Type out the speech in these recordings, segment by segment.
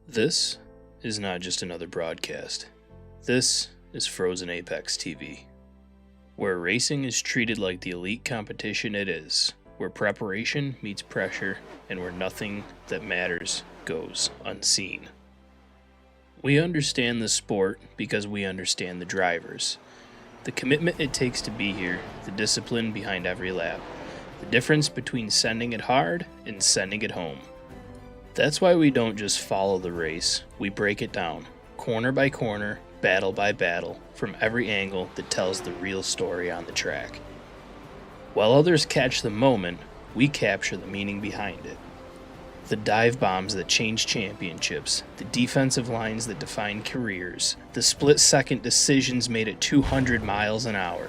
This is not just another broadcast. This is Frozen Apex TV, where racing is treated like the elite competition it is, where preparation meets pressure, and where nothing that matters goes unseen. We understand the sport because we understand the drivers, the commitment it takes to be here, the discipline behind every lap, the difference between sending it hard and sending it home. That's why we don't just follow the race, we break it down, corner by corner, battle by battle, from every angle that tells the real story on the track. While others catch the moment, we capture the meaning behind it. The dive bombs that change championships, the defensive lines that define careers, the split-second decisions made at 200 miles an hour.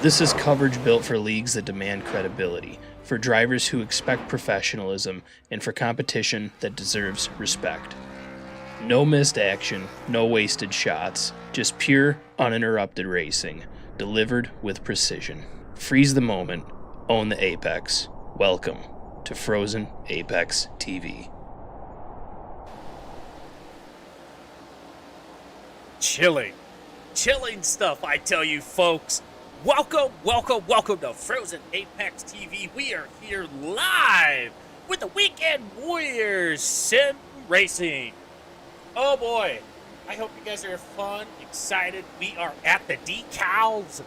This is coverage built for leagues that demand credibility, for drivers who expect professionalism, and for competition that deserves respect. No missed action, no wasted shots, just pure, uninterrupted racing, delivered with precision. Freeze the moment, own the apex. Welcome to Frozen Apex TV. Chilling stuff, I tell you folks. Welcome to Frozen Apex TV. We are here live with the Weekend Warriors Sim Racing. Oh boy, I hope you guys are fun, excited. We are at the Decals,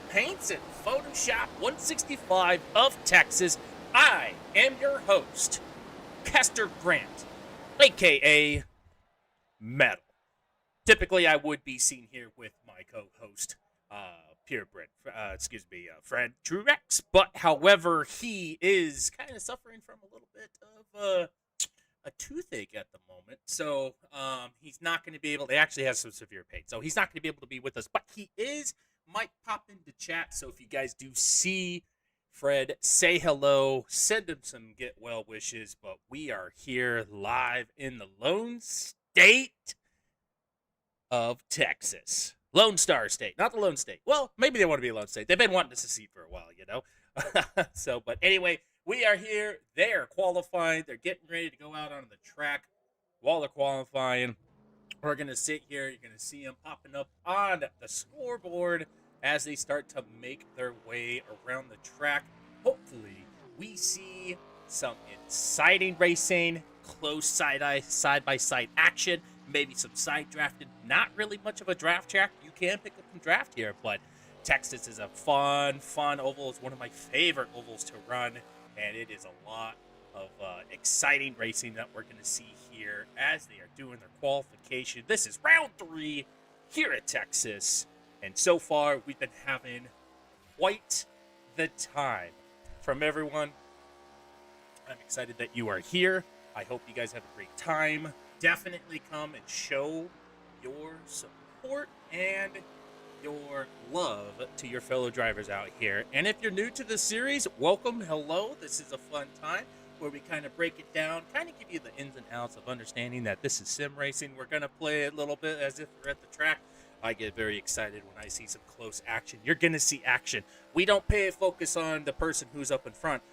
Paints, and Photoshop 165 of Texas. I am your host, Kester Grant, aka Metal. Typically, I would be seen here with my co-host, purebred, Fred Truex, but however, he is kind of suffering from a little bit of a toothache at the moment, so he's not going to be able to, actually has some severe pain, so he's not going to be able to be with us, but he might pop into chat, so if you guys do see Fred, say hello, send him some get well wishes, but we are here live in the Lone State of Texas. Lone Star State, not the Lone State. Well, maybe they want to be a Lone State. They've been wanting to secede for a while, you know. But anyway, we are here. They are qualifying. They're getting ready to go out on the track. While they're qualifying, we're going to sit here. You're going to see them popping up on the scoreboard as they start to make their way around the track. Hopefully, we see some exciting racing, close side-by-side action, maybe some side drafted. Not really much of a draft track. You can pick up some draft here, but Texas is a fun oval. It's one of my favorite ovals to run, and it is a lot of exciting racing that we're going to see here as they are doing their qualification. This is round 3 here at Texas, and so far we've been having quite the time from everyone. I'm excited that you are here. I hope you guys have a great time. Definitely come and show your support and your love to your fellow drivers out here. And if you're new to the series, welcome, hello. This is a fun time where we kind of break it down, kind of give you the ins and outs of understanding that this is sim racing. We're going to play it a little bit as if we're at the track. I get very excited when I see some close action. You're going to see action. We don't pay a focus on the person who's up in front.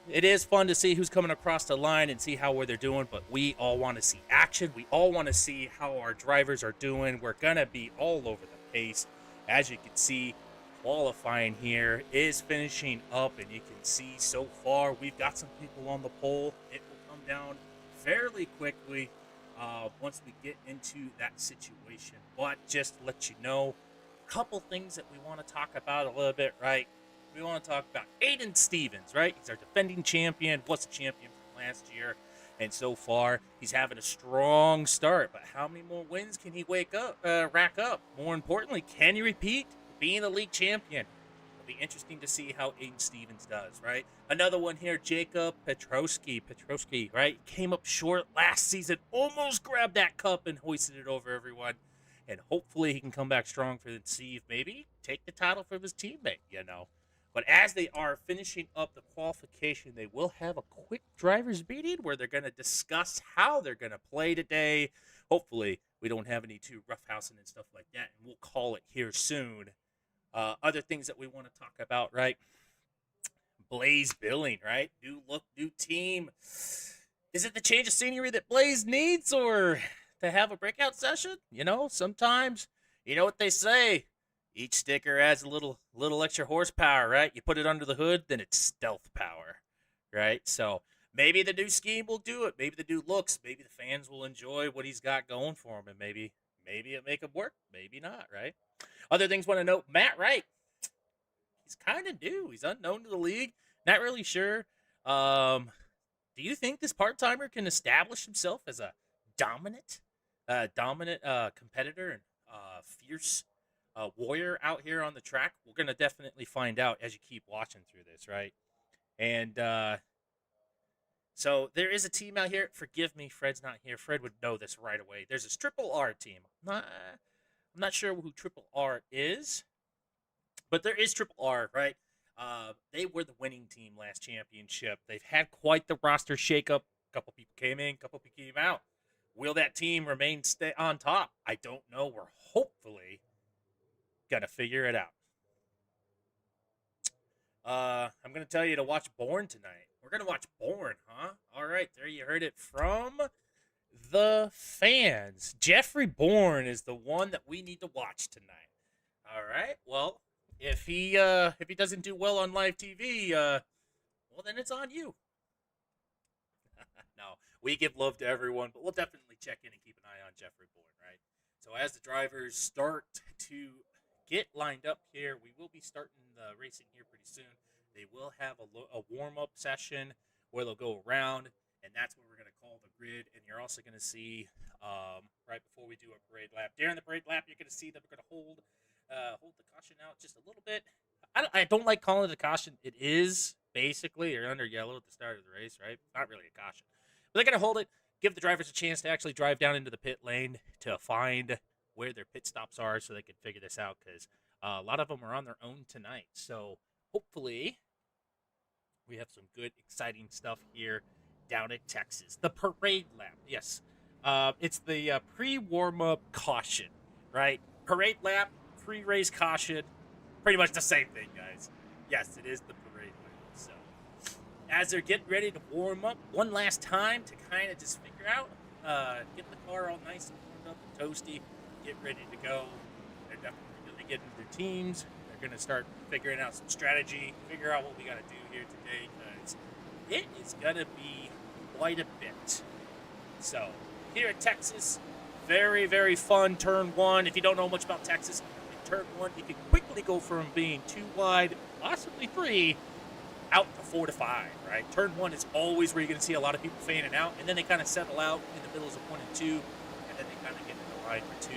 It is fun to see who's coming across the line and see how they're doing, but we all want to see action. We all want to see how our drivers are doing. We're going to be all over the pace. As you can see, qualifying here is finishing up, and you can see so far we've got some people on the pole. It will come down fairly quickly once we get into that situation. But just to let you know, a couple things that we want to talk about a little bit, right? We want to talk about Aiden Stevens, right? He's our defending champion, was the champion from last year, and so far he's having a strong start. But how many more wins can he rack up? More importantly, can he repeat being the league champion? It'll be interesting to see how Aiden Stevens does, right? Another one here, Jacob Petrosky, right? Came up short last season, almost grabbed that cup and hoisted it over everyone. And hopefully he can come back strong for the Steve, maybe take the title from his teammate, you know. But as they are finishing up the qualification, they will have a quick driver's meeting where they're going to discuss how they're going to play today. Hopefully, we don't have any too roughhousing and stuff like that, and we'll call it here soon. Other things that we want to talk about, right? Blaze Billing, right? New look, new team. Is it the change of scenery that Blaze needs, or to have a breakout session? Sometimes, what they say. Each sticker adds a little extra horsepower, right? You put it under the hood, then it's stealth power, right? So maybe the new scheme will do it. Maybe the new looks. Maybe the fans will enjoy what he's got going for him, and maybe it make him work. Maybe not, right? Other things want to note. Matt Wright, he's kind of new. He's unknown to the league. Not really sure. Do you think this part timer can establish himself as a dominant competitor and fierce warrior out here on the track? We're gonna definitely find out as you keep watching through this, right? And so there is a team out here. Forgive me, Fred's not here. Fred would know this right away. There's this Triple R team. I'm not sure who Triple R is, but there is Triple R, right? They were the winning team last championship. They've had quite the roster shakeup. A couple people came in, a couple people came out. Will that team remain stay on top? I don't know. We're hopefully gonna figure it out. I'm gonna tell you to watch Born tonight. We're gonna watch Born, huh? All right, there you heard it from the fans. Jeffrey Bourne is the one that we need to watch tonight. All right. Well, if he doesn't do well on live TV, well then it's on you. No, we give love to everyone, but we'll definitely check in and keep an eye on Jeffrey Bourne, right? So as the drivers start to get lined up here, we will be starting the racing here pretty soon. They will have a warm-up session where they'll go around, and that's what we're going to call the grid. And you're also going to see, right before we do a parade lap, during the parade lap, you're going to see that we're going to hold the caution out just a little bit. I don't like calling it a caution. It is basically you're under yellow at the start of the race, right? Not really a caution. But they're going to hold it, give the drivers a chance to actually drive down into the pit lane to find where their pit stops are so they can figure this out, because a lot of them are on their own tonight. So hopefully we have some good, exciting stuff here down at Texas. The parade lap, yes. It's the pre-warm-up caution, right? Parade lap, pre-race caution, pretty much the same thing, guys. Yes, it is the parade lap. So as they're getting ready to warm up one last time to kind of just figure out, get the car all nice and warmed up and toasty, get ready to go. They're definitely going to get into their teams. They're going to start figuring out some strategy, figure out what we got to do here today, because it is going to be quite a bit. So here at Texas, very, very fun turn one. If you don't know much about Texas, in turn one, you can quickly go from being 2 wide, possibly 3, out to 4 to 5, right? Turn one is always where you're going to see a lot of people fanning out, and then they kind of settle out in the middles of 1 and 2, and then they kind of get in the line for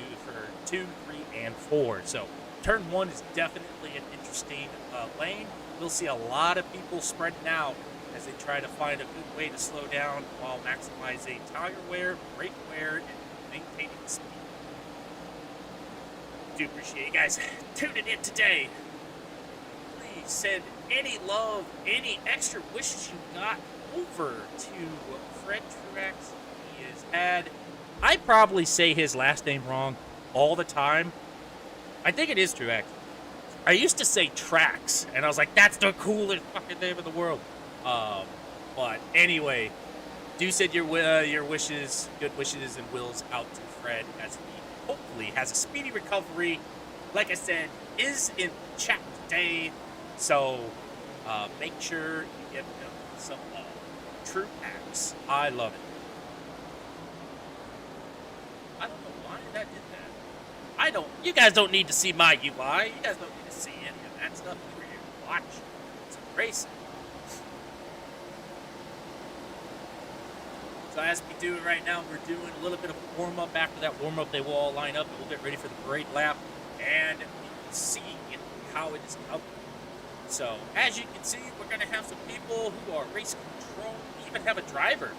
2, 3, and 4. So turn one is definitely an interesting lane. We'll see a lot of people spreading out as they try to find a good way to slow down while maximizing tire wear, brake wear, and maintaining speed. Do appreciate you guys tuning in today. Please send any love, any extra wishes you got over to Fred Truex. He has had, I probably say his last name wrong all the time. I think it is Truex. I used to say Trax, and I was like, that's the coolest fucking name in the world. But anyway, do send your wishes, good wishes, and wills out to Fred as he hopefully has a speedy recovery. Like I said, is in chat today, so make sure you give him some love. True X, I love it. I don't know why that did that. You guys don't need to see my UI. You guys don't need to see any of that stuff. We're here to watch some racing. So as we do it right now, we're doing a little bit of a warm-up. After that warm-up, they will all line up, and we'll get ready for the parade lap, and we can see how it is coming. So as you can see, we're going to have some people who are race control. We even have a driver.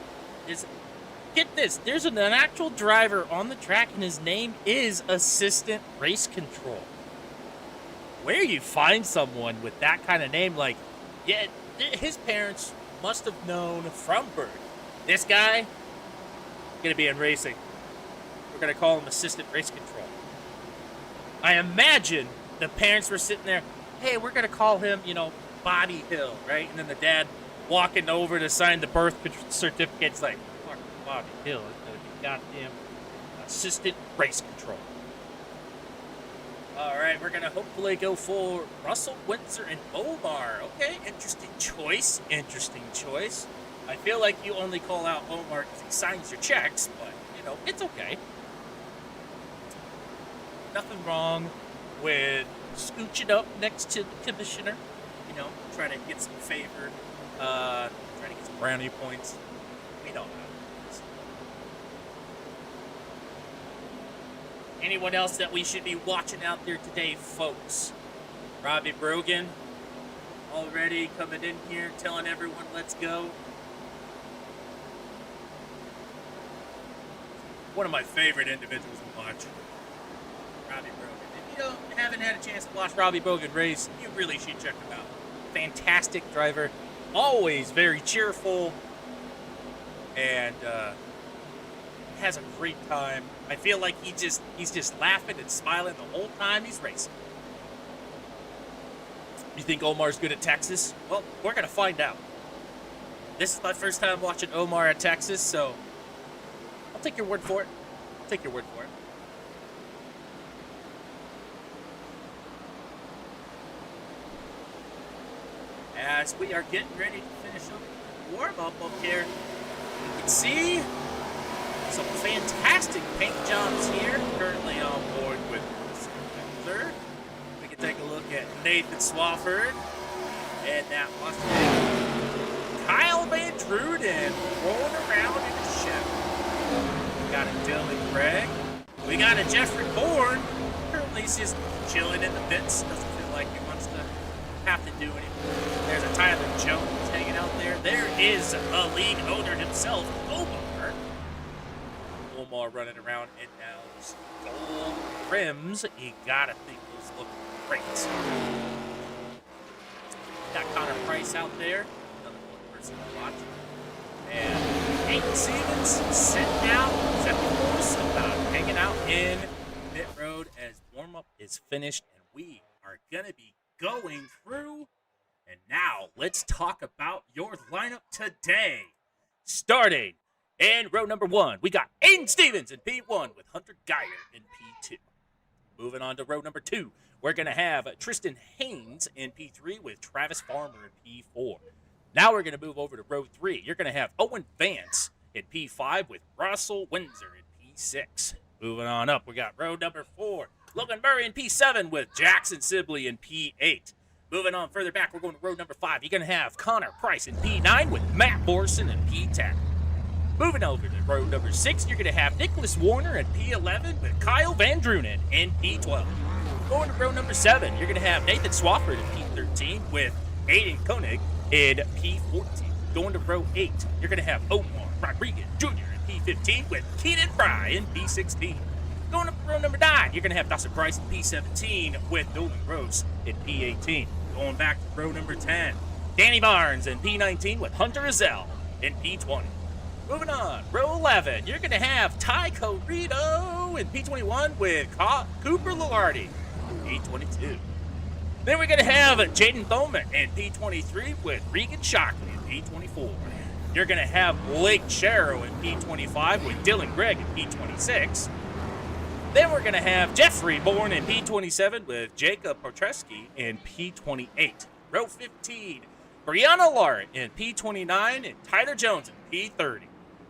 Get this, there's an actual driver on the track, and his name is Assistant Race Control. Where you find someone with that kind of name, like, yeah, his parents must have known from birth. This guy, going to be in racing. We're going to call him Assistant Race Control. I imagine the parents were sitting there, hey, we're going to call him, Body Hill, right? And then the dad, walking over to sign the birth certificate. It's like, fuck Bobby Hill. It's going to be goddamn assistant race control. All right, we're going to hopefully go for Russell, Windsor, and Omar. Okay, interesting choice. I feel like you only call out Omar because he signs your checks, but, it's okay. Nothing wrong with scooching up next to the commissioner, try to get some favor, try to get some brownie points. We know how it is. Anyone else that we should be watching out there today, folks? Robbie Brogan already coming in here telling everyone let's go. One of my favorite individuals to watch. Robbie Brogan. If you haven't had a chance to watch Robbie Brogan race, you really should check him out. Fantastic driver, always very cheerful, and has a great time. I feel like he's just laughing and smiling the whole time he's racing. You think Omar's good at Texas? Well, we're gonna find out. This is my first time watching Omar at Texas, so I'll take your word for it. As we are getting ready to finish up the warm-up here, you can see some fantastic paint jobs here. Currently on board with Windsor. We can take a look at Nathan Swafford and that Mustang. Kyle Van Druden rolling around in his Chevy. We got a Dylan Gregg. We got a Jeffrey Bourne. Currently he's just chilling in the pits. Doesn't feel like he wants to have to do anything. There's a Tyler Jones hanging out there. There is a league owner himself, Omar. Omar running around in now those gold rims. You gotta think those look great. Got Connor Price out there, another one person to watch. And Hayden Stevens sitting out, set the course, hanging out in pit road as warm-up is finished, and we are gonna be going through. And now, let's talk about your lineup today. Starting in row number 1, we got Aiden Stevens in P1 with Hunter Geyer in P2. Moving on to row number 2, we're going to have Tristan Haynes in P3 with Travis Farmer in P4. Now we're going to move over to row 3. You're going to have Owen Vance in P5 with Russell Windsor in P6. Moving on up, we got row number 4, Logan Murray in P7 with Jackson Sibley in P8. Moving on further back, we're going to row number 5. You're going to have Connor Price in P9 with Matt Morrison in P10. Moving over to row number 6, you're going to have Nicholas Warner in P11 with Kyle Van Drunen in P12. Going to row number 7, you're going to have Nathan Swafford in P13 with Aiden Koenig in P14. Going to row 8, you're going to have Omar Rodriguez Jr. in P15 with Keenan Fry in P16. Going up to row number 9, you're going to have Dawson Price in P17 with Nolan Gross in P18. Going back to row number 10, Danny Barnes in P19 with Hunter Azell in P20. Moving on, row 11, you're going to have Ty Corito in P21 with Cooper Lillardi in P22. Then we're going to have Jaden Thoman in P23 with Regan Shockley in P24. You're going to have Blake Sharrow in P25 with Dylan Gregg in P26. Then we're going to have Jeffrey Bourne in P27 with Jacob Potreski in P28. Row 15, Brianna Lart in P29 and Tyler Jones in P30.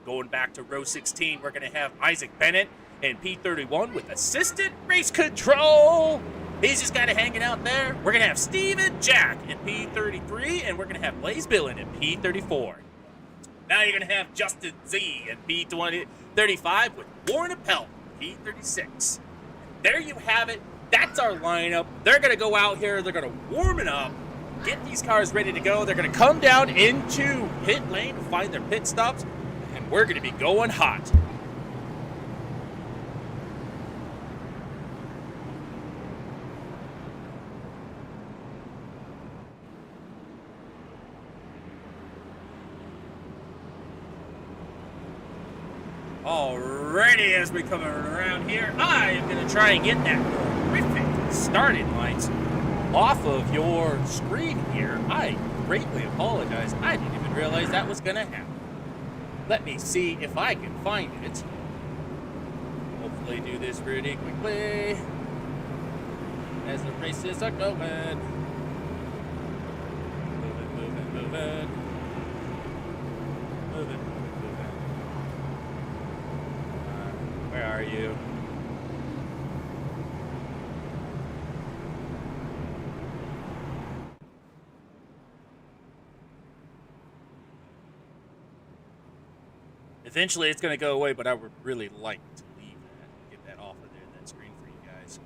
Going back to row 16, we're going to have Isaac Bennett in P31 with Assistant Race Control. He's just kind of hanging out there. We're going to have Steven Jack in P33, and we're going to have Blaze Billen in P34. Now you're going to have Justin Z in P35 with Warren Appel. P36. There you have it. That's our lineup. They're going to go out here. They're going to warm it up, get these cars ready to go. They're going to come down into pit lane, find their pit stops, and we're going to be going hot. Alrighty, as we come around here, I am going to try and get that terrific starting lights off of your screen here. I greatly apologize. I didn't even realize that was gonna happen. Let me see if I can find it. Hopefully do this really quickly as the races are going. Moving. Where are you? Eventually it's going to go away, but I would really like to leave that and get that off of there, that screen for you guys.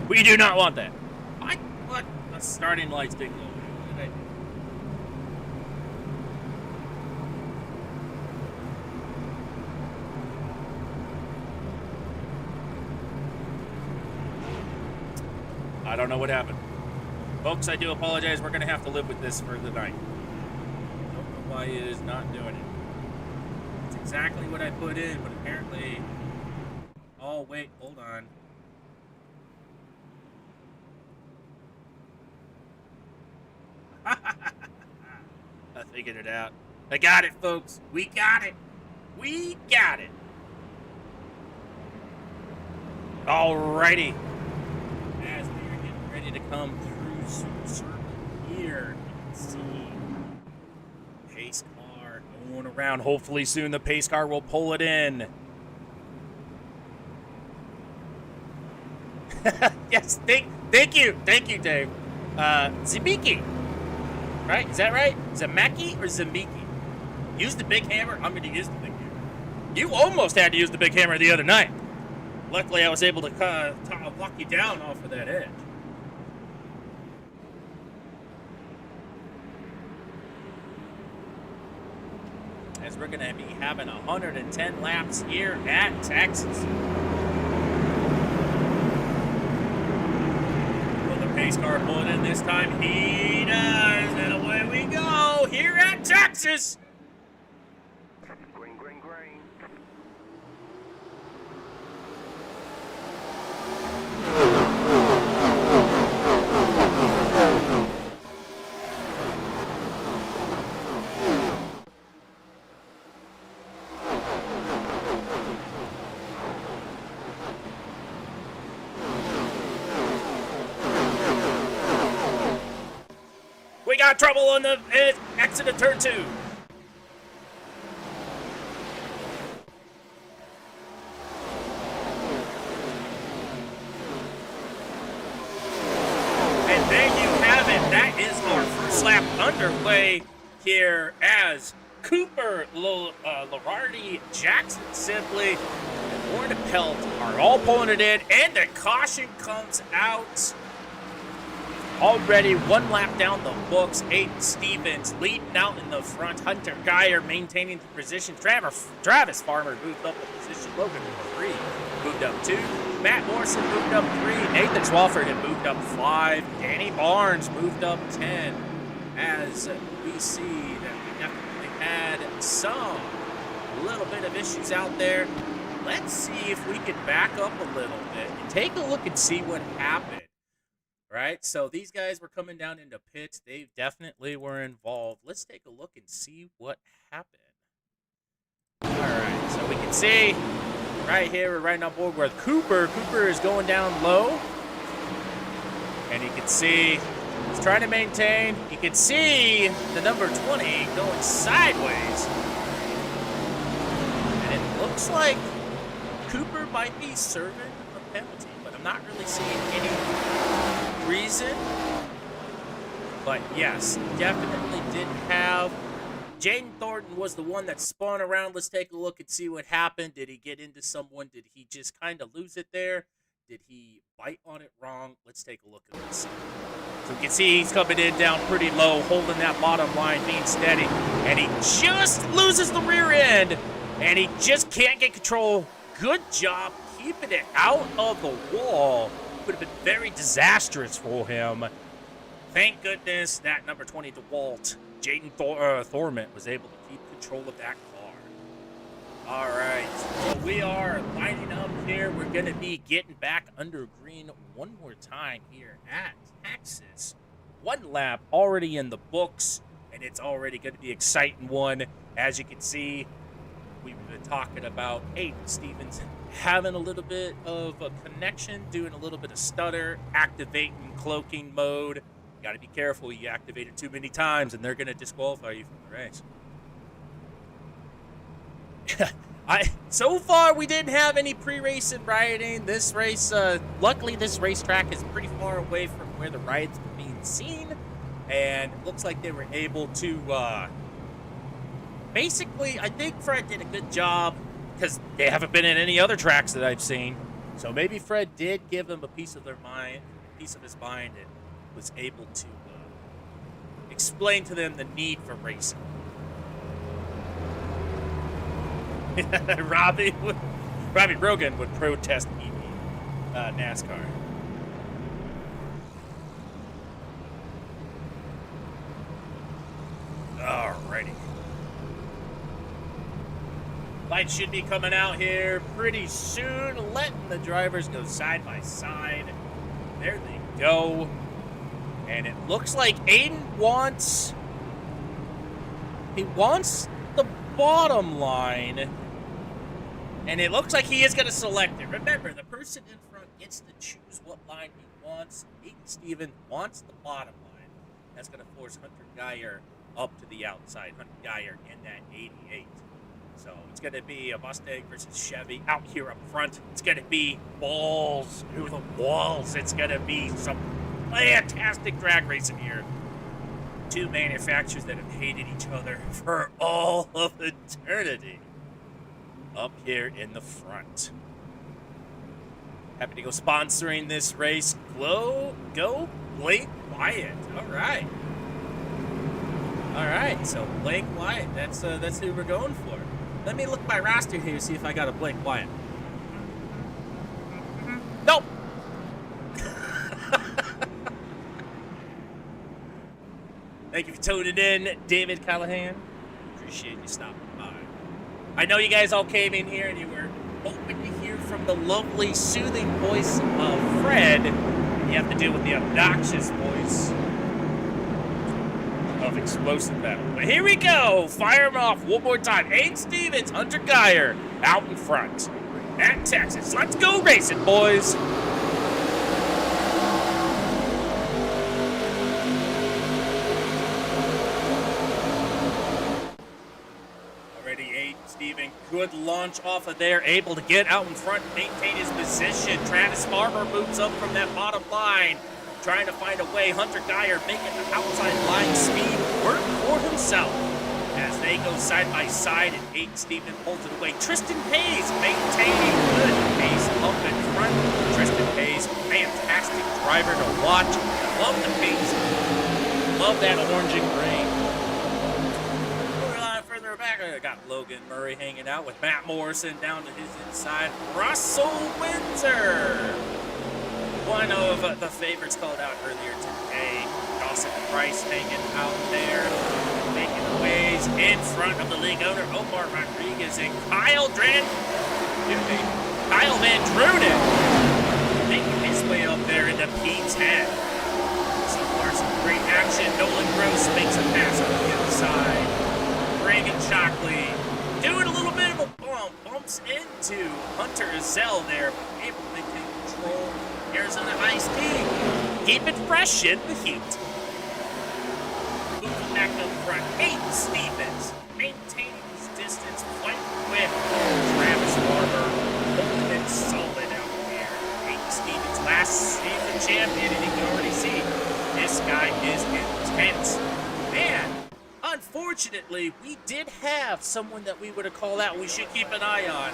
We do not want that. What? The starting light's being low. What did I do? I don't know what happened. Folks, I do apologize. We're going to have to live with this for the night. Don't know why it is not doing it. It's exactly what I put in, but apparently... Oh, wait. Hold on. I figured it out. I got it, folks. We got it. We got it. Alrighty. As we are getting ready to come through Super Circle here, you can see pace car going around. Hopefully soon the pace car will pull it in. Yes, thank you, Dave. Zemiki. Right? Is that right? Zemaki or Zemiki? Use the big hammer? I'm going to use the big hammer. You almost had to use the big hammer the other night. Luckily, I was able to lock you down off of that edge. As we're going to be having 110 laps here at Texas. Pace car pulling in this time. He does. And away we go here at Texas. Green. We got trouble on the exit of turn 2. And there you have it. That is our first lap underway here as Cooper, Larardi, Jackson Simply, and Warren Pelt are all pulling it in, and the caution comes out. Already one lap down the books. Aiden Stevens leading out in the front. Hunter Geyer maintaining the position. Travis Farmer moved up the position. Logan 3 moved up 2. Matt Morrison moved up 3. Nathan Swafford had moved up 5. Danny Barnes moved up 10. As we see that we definitely had some little bit of issues out there. Let's see if we can back up a little bit and take a look and see what happened. Right, so these guys were coming down into pits. They definitely were involved. Let's take a look and see what happened. All right, so we can see right here, we're right on board with Cooper. Cooper is going down low. And you can see he's trying to maintain. You can see the number 20 going sideways. looks like Cooper might be serving a penalty, but I'm not really seeing any reason. But yes, definitely did have. Jaden Thornton was the one that spun around. Let's take a look and see what happened. Did he get into someone? Did he just kind of lose it there? Did he bite on it wrong? Let's take a look at this. So you can see he's coming in down pretty low, holding that bottom line, being steady. And he just loses the rear end, and he just can't get control. Good job keeping it out of the wall. Could have been very disastrous for him. Thank goodness that number 20 DeWalt, Jaden Thorman, was able to keep control of that car. All right, so we are lining up here. We're going to be getting back under green one more time here at Texas. One lap already in the books, and it's already going to be an exciting one. As you can see, we've been talking about Aiden Stevens having a little bit of a connection, doing a little bit of stutter, activating cloaking mode. Got to be careful. You activate it too many times, and they're going to disqualify you from the race. So far, we didn't have any pre-racing rioting. This race, luckily, this racetrack is pretty far away from where the riots were being seen, and it looks like they were able to. Basically, I think Fred did a good job because they haven't been in any other tracks that I've seen. So maybe Fred did give them a piece of his mind, and was able to explain to them the need for racing. Robbie Rogan would protest NASCAR. Alrighty. Lights should be coming out here pretty soon, letting the drivers go side by side. There they go. And it looks like Aiden wants the bottom line. And it looks like he is going to select it. Remember, the person in front gets to choose what line he wants. Aiden Stevens wants the bottom line. That's going to force Hunter Geyer up to the outside. Hunter Geyer in that 88. So it's going to be a Mustang versus Chevy out here up front. It's going to be balls to the walls. It's going to be some fantastic drag racing here. Two manufacturers that have hated each other for all of eternity. Up here in the front. Happy to go sponsoring this race. Go Blake Wyatt. All right. All right, so Blake Wyatt, that's who we're going for. Let me look at my roster here, see if I got a Blake Wyatt. Nope. Thank you for tuning in, David Callahan. Appreciate you stopping by. I know you guys all came in here and you were hoping to hear from the lovely, soothing voice of Fred. You have to deal with the obnoxious voice of Explosive Battle. But here we go. Fire him off one more time. Aiden Stevens, Hunter Geyer out in front at Texas. Let's go racing, boys. Already Aiden Stevens, good launch off of there. Able to get out in front, maintain his position. Travis Farmer moves up from that bottom line. Trying to find a way. Hunter Geyer making the outside line speed work for himself as they go side by side and Aiden Stevens pulls it away. Tristan Hayes maintaining good pace up in front. Tristan Hayes, fantastic driver to watch. Love the pace. Love that orange and green. Moving on further back, I got Logan Murray hanging out with Matt Morrison down to his inside. Russell Windsor. One of the favorites called out earlier today. Dawson Price hanging out there, making waves in front of the league owner, Omar Rodriguez, and Kyle Van Drunen making his way up there into P10. So far, some great action. Nolan Gross makes a pass on the inside. Reagan Shockley doing a little bit of a bumps into Hunter Zell there, but able to take control. Arizona Ice King. Keep it fresh in the heat. Moving back up front, Aiden Stevens maintaining his distance, fighting with Travis last season champion, and you can already see this guy is intense. Man, unfortunately, we did have someone that we would have called out. We should keep an eye on.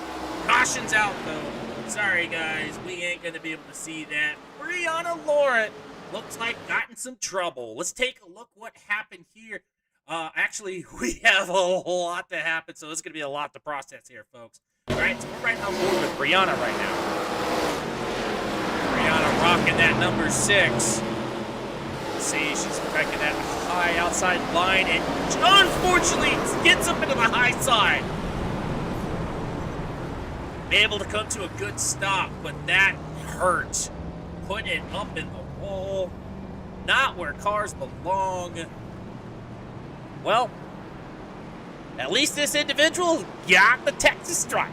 Caution's out, though. Sorry, guys. We ain't going to be able to see that. Brianna Laurent looks like got in some trouble. Let's take a look what happened here. Actually, we have a lot to happen, so it's going to be a lot to process here, folks. All right, so we're right on board with Brianna right now. Brianna rocking that number 6. See, she's striking that high outside line, and unfortunately gets up into the high side. Able to come to a good stop, but that hurt. Put it up in the wall. Not where cars belong. Well, at least this individual got the Texas stripe.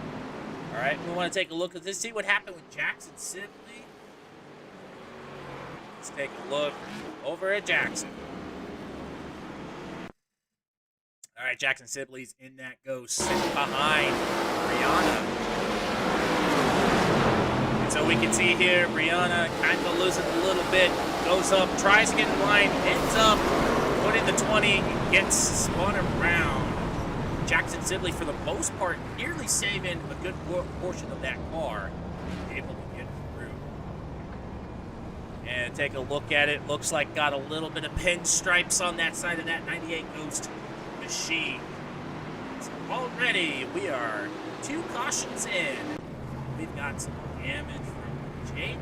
All right, we want to take a look at this, see what happened with Jackson Sibley. Let's take a look over at Jackson. All right, Jackson Sibley's in that ghost, sitting behind Brianna. And so we can see here, Brianna kind of losing a little bit, goes up, tries to get in line, ends up putting the 20, gets spun around. Jackson Sibley, for the most part, nearly saving a good portion of that car, able to get through. And take a look at it. Looks like got a little bit of pinstripes on that side of that 98 Ghost machine. So already, we are 2 cautions in. We've got some damage from Jake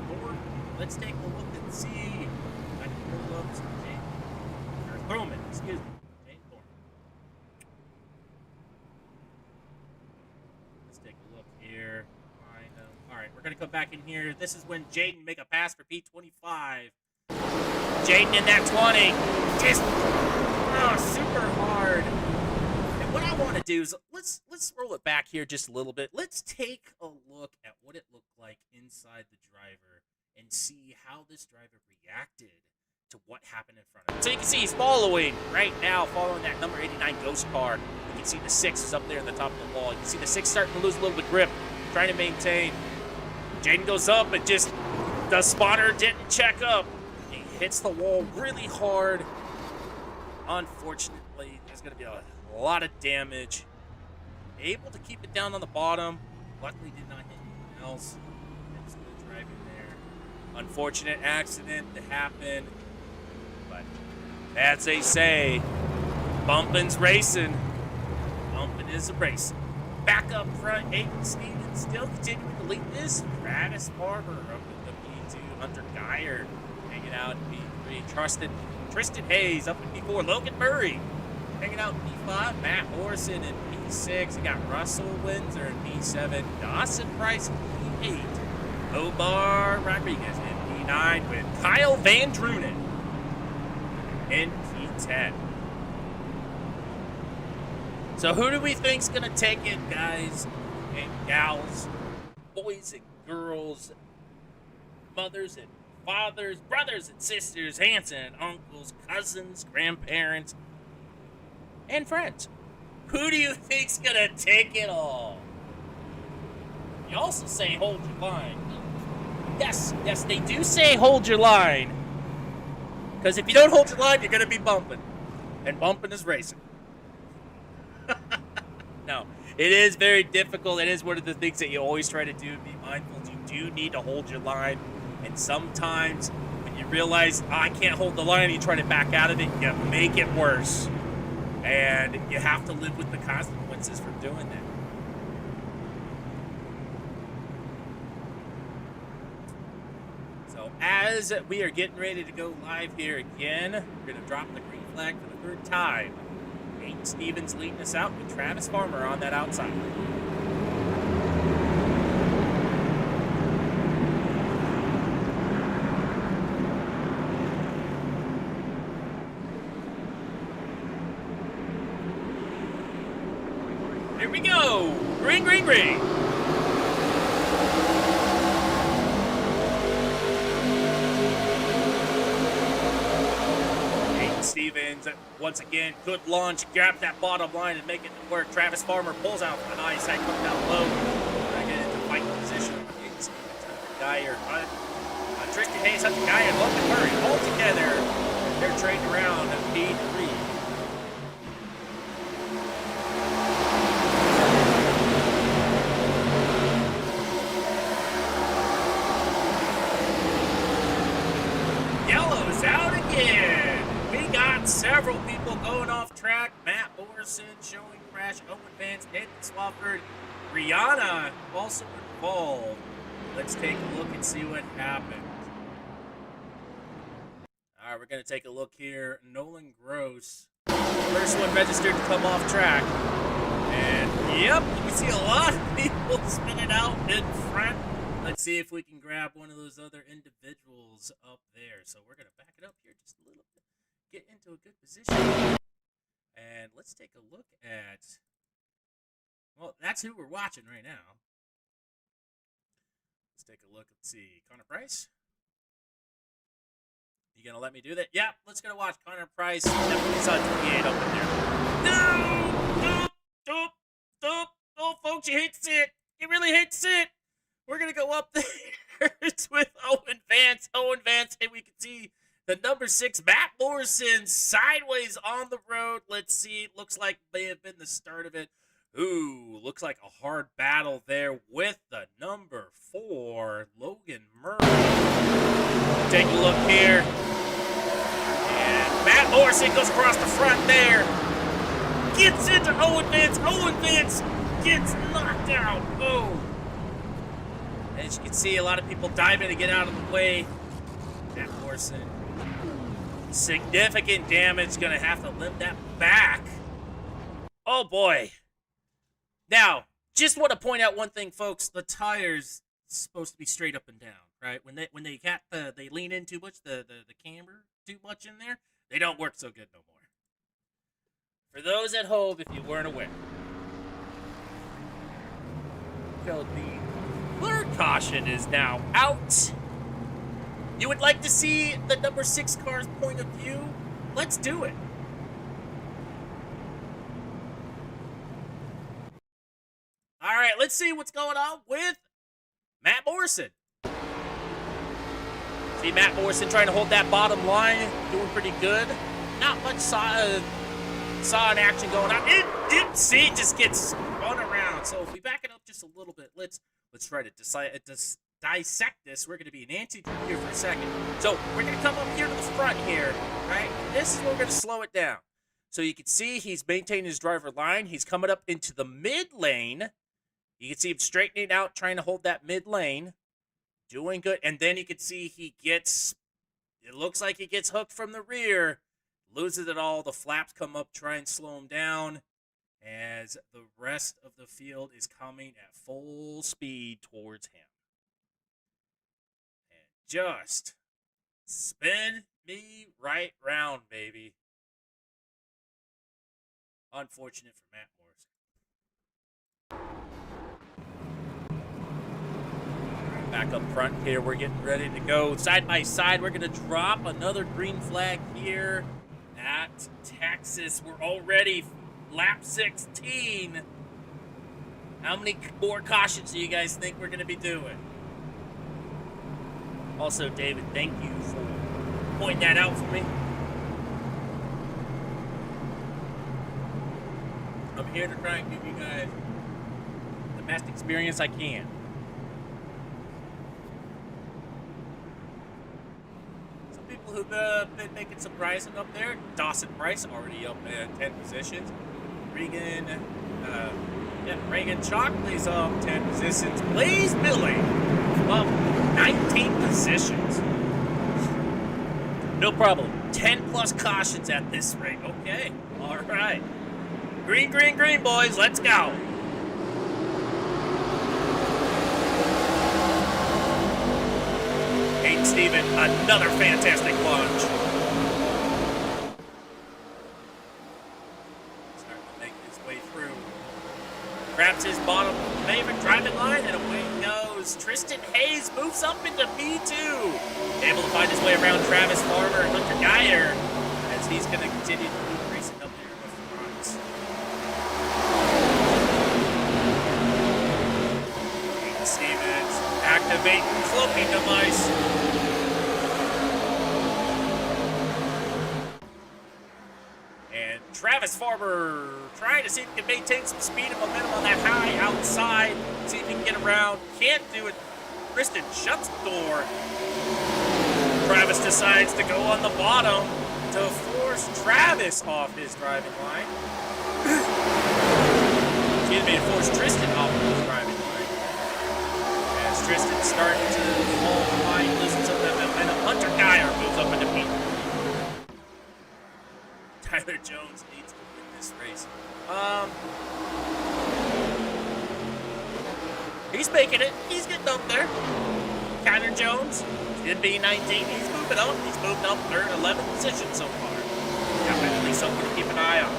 Ford. Let's take a look and see. I can pull up some Jake. Or Thurman, excuse me. Jake Ford. Let's take a look here. Alright, we're going to come back in here. This is when Jaden make a pass for P25. Jaden in that 20. Just super hard. And what I want to do is let's roll it back here just a little bit. Let's take a look at what it looked like inside the driver and see how this driver reacted to what happened in front of him. So you can see he's following right now, following that number 89 Ghost car. You can see the 6 is up there at the top of the wall. You can see the 6 starting to lose a little bit of grip, trying to maintain. Jaden goes up and just, the spotter didn't check up. He hits the wall really hard. Unfortunately, there's going to be a lot of damage. Able to keep it down on the bottom. Luckily did not hit anything else. And still driving there. Unfortunate accident that happened. But as they say, bumpin's racing. Bumpin' is a racing. Back up front, Aiden Stevens still continuing to lead this. Travis Barber up in the P2. Hunter Geyer hanging out in P3. Tristan Hayes up in P4. Logan Murray hanging out in P5. Matt Orson in P6. We got Russell Windsor in P7. Dawson Price in P8. Omar Rodriguez in P9 with Kyle Van Drunen in P10. So who do we think's going to take it, guys and gals, boys and girls, mothers and fathers, brothers and sisters, aunts and uncles, cousins, grandparents, and friends? Who do you think's gonna take it all? You also say hold your line. Yes, they do say hold your line. Because if you don't hold your line, you're gonna be bumping. And bumping is racing. No, it is very difficult. It is one of the things that you always try to do. Be mindful. You do need to hold your line. And sometimes when you realize, I can't hold the line, and you try to back out of it, you make it worse. And you have to live with the consequences for doing that. So as we are getting ready to go live here again, we're going to drop the green flag for the 3rd time. Aiden Stevens leading us out with Travis Farmer on that outside. Here we go! Ring, ring, ring! Stevens, once again, good launch, grab that bottom line and make it work. Travis Farmer pulls out from the high side, comes down low, trying to get into fighting position. Stevens, Geyer, Tristan Hayes, Hunter Guy, and Logan Murray all together. They're trading around P3. Yellow's out again. We got several people going off track. Matt Morrison showing crash. Owen Vance, Nathan Swafford, Rihanna also involved. Let's take a look and see what happened. All right, we're going to take a look here. Nolan Gross, first one registered to come off track. And, yep, you can see a lot of people spinning out in front. Let's see if we can grab one of those other individuals up there. So we're going to back it up here just a little bit. Get into a good position. And let's take a look at... Well, that's who we're watching right now. Let's take a look and see. Connor Price? You gonna let me do that? Yeah, let's go watch Connor Price. Definitely saw 28 up in there. No! Stop! Oh, folks, you hate to see it. You really hate to see it. We're gonna go up there. It's with Owen Vance. Owen Vance, and we can see the number 6, Matt Morrison, sideways on the road. Let's see. Looks like may have been the start of it. Ooh, looks like a hard battle there with the number 4, Logan Murray. Take a look here. And Matt Morrison goes across the front there. Gets into Owen Vance. Owen Vance gets knocked out. Oh. And as you can see, a lot of people diving to get out of the way. Matt Morrison. Significant damage. Going to have to limp that back. Oh, boy. Now, just want to point out one thing, folks. The tires supposed to be straight up and down, right? When they lean in too much, the camber too much in there, they don't work so good no more. For those at home, if you weren't aware. So the third caution is now out. You would like to see the number 6 car's point of view? Let's do it. All right, let's see what's going on with Matt Morrison. See Matt Morrison trying to hold that bottom line, doing pretty good. Not much saw in action going on. It just gets spun around. So if we back it up just a little bit, let's try to dissect this. We're going to be an anti here for a second. So we're going to come up here to the front here, right? This is where we're going to slow it down. So you can see he's maintaining his driver line. He's coming up into the mid lane. You can see him straightening out, trying to hold that mid lane. Doing good. And then you can see it looks like he gets hooked from the rear. Loses it all. The flaps come up, try and slow him down. As the rest of the field is coming at full speed towards him. And just spin me right round, baby. Unfortunate for Matt Morrison. Back up front here, we're getting ready to go side by side. We're going to drop another green flag here at Texas. We're already lap 16. How many more cautions do you guys think we're going to be doing? Also, David, thank you for pointing that out for me. I'm here to try and give you guys the best experience I can. Who've been making some rising up there. Dawson Price already up in 10 positions. Regan Chalkley's up 10 positions. Blaze Millie up 19 positions. No problem. 10 plus cautions at this rate. Okay. All right. Green, green, green, boys. Let's go. Steven, another fantastic launch. Starting to make his way through. Grabs his bottom favorite driving line, and away he goes. Tristan Hayes moves up into P2. Able to find his way around Travis Farmer and Hunter Geyer, as he's going to continue to move racing up there in the front. Stevens activating cloaking device. Travis Farmer trying to see if he can maintain some speed and momentum on that high outside. See if he can get around. Can't do it. Kristen shuts the door. Travis decides to go on the bottom to force Travis off his driving line. Excuse me, to force Tristan off of his driving line. As Tristan's starting to fall behind, loses some of that momentum. Hunter Geyer moves up into P3. Tyler Jones needs to win this race. He's making it. He's getting up there. Tyler Jones, in B19, he's moving up. He's moved up 11th position so far. Definitely something to keep an eye on.